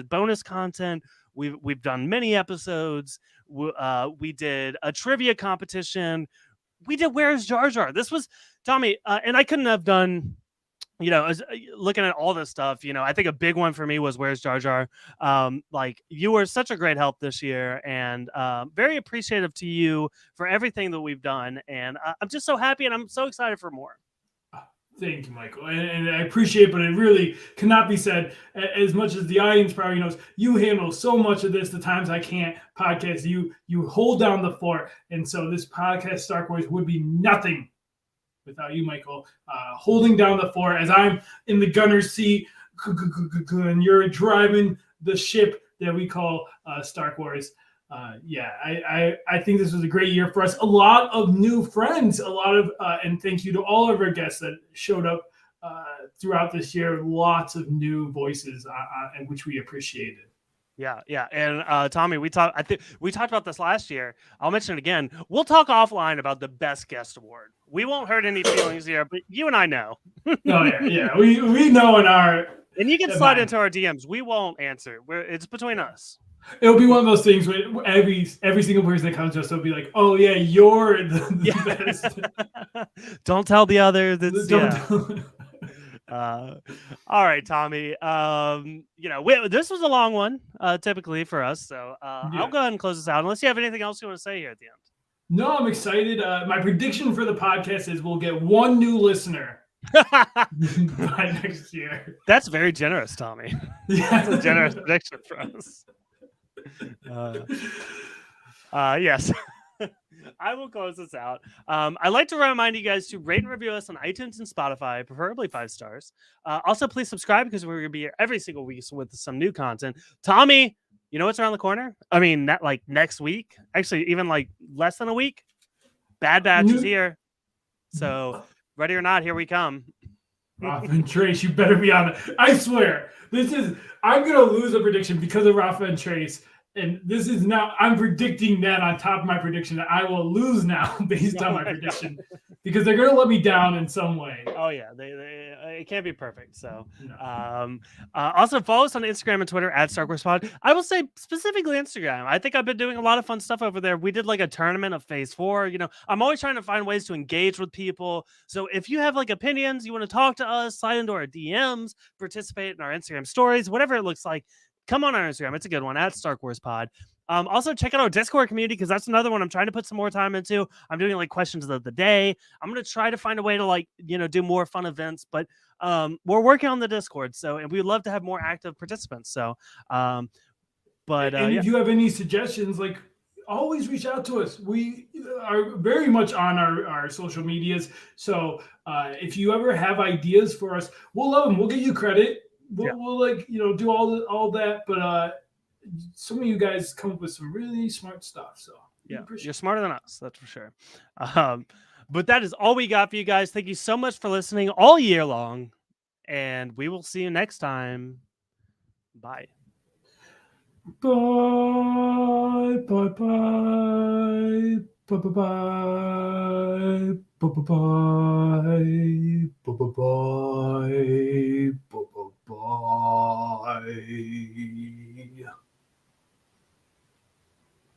Speaker 1: bonus content. We've done mini episodes. We did a trivia competition. We did Where's Jar Jar? This was Tommy, and I couldn't have done looking at all this stuff, I think a big one for me was Where's Jar Jar? You were such a great help this year, and very appreciative to you for everything that we've done. And I'm just so happy, and I'm so excited for more.
Speaker 2: Thank you, Michael, and I appreciate it, but it really cannot be said. As much as the audience probably knows, you handle so much of this. The times I can't podcast, you hold down the fort, and so this podcast, Star Wars, would be nothing without you, Michael, holding down the fort as I'm in the gunner's seat, and you're driving the ship that we call Star Wars. I think this was a great year for us. A lot of new friends, and thank you to all of our guests that showed up throughout this year. Lots of new voices, and which we appreciated.
Speaker 1: Yeah. And Tommy, I think we talked about this last year. I'll mention it again. We'll talk offline about the best guest award. We won't hurt any feelings here, but you and I know.
Speaker 2: Oh yeah. We know
Speaker 1: and you can slide into our DMs. We won't answer. It's between us.
Speaker 2: It'll be one of those things where every single person that comes to us will be like, "Oh yeah, you're the
Speaker 1: best." Don't tell the others. All right, Tommy. This was a long one, typically for us. So I'll go ahead and close this out. Unless you have anything else you want to say here at the end.
Speaker 2: No, I'm excited. My prediction for the podcast is we'll get one new listener by next year.
Speaker 1: That's very generous, Tommy.
Speaker 2: Yeah.
Speaker 1: That's a generous prediction for us. Yes. I will close this out. I'd like to remind you guys to rate and review us on iTunes and Spotify, preferably 5 stars. Also, please subscribe because we're going to be here every single week with some new content. Tommy, you know what's around the corner? I mean, not like next week. Actually, even like less than a week. Bad Batch is here. So, ready or not, here we come.
Speaker 2: Rafa and Trace, you better be on it. I swear, I'm going to lose a prediction because of Rafa and Trace. And this is now, I'm predicting that on top of my prediction that I will lose now based on my prediction because they're going to let me down in some way.
Speaker 1: Oh, yeah. It can't be perfect. So, also follow us on Instagram and Twitter at StarkWarsPod. I will say specifically Instagram. I think I've been doing a lot of fun stuff over there. We did like a tournament of Phase 4. I'm always trying to find ways to engage with people. So if you have like opinions, you want to talk to us, slide into our DMs, participate in our Instagram stories, whatever it looks like. Come on our Instagram. It's a good one at StarkWarsPod. Also, check out our Discord community because that's another one I'm trying to put some more time into. I'm doing like questions of the day. I'm going to try to find a way to do more fun events, but we're working on the Discord. And we would love to have more active participants.
Speaker 2: If you have any suggestions, always reach out to us. We are very much on our social medias. So if you ever have ideas for us, we'll love them. We'll give you credit. We'll do all that, but some of you guys come up with some really smart stuff. So
Speaker 1: you're smarter than us, that's for sure. But that is all we got for you guys. Thank you so much for listening all year long, and we will see you next time. Bye.
Speaker 2: Bye. Bye. Bye. Bye. Bye. Bye. Bye. Bye. Bye. Bye. Bye. Bye.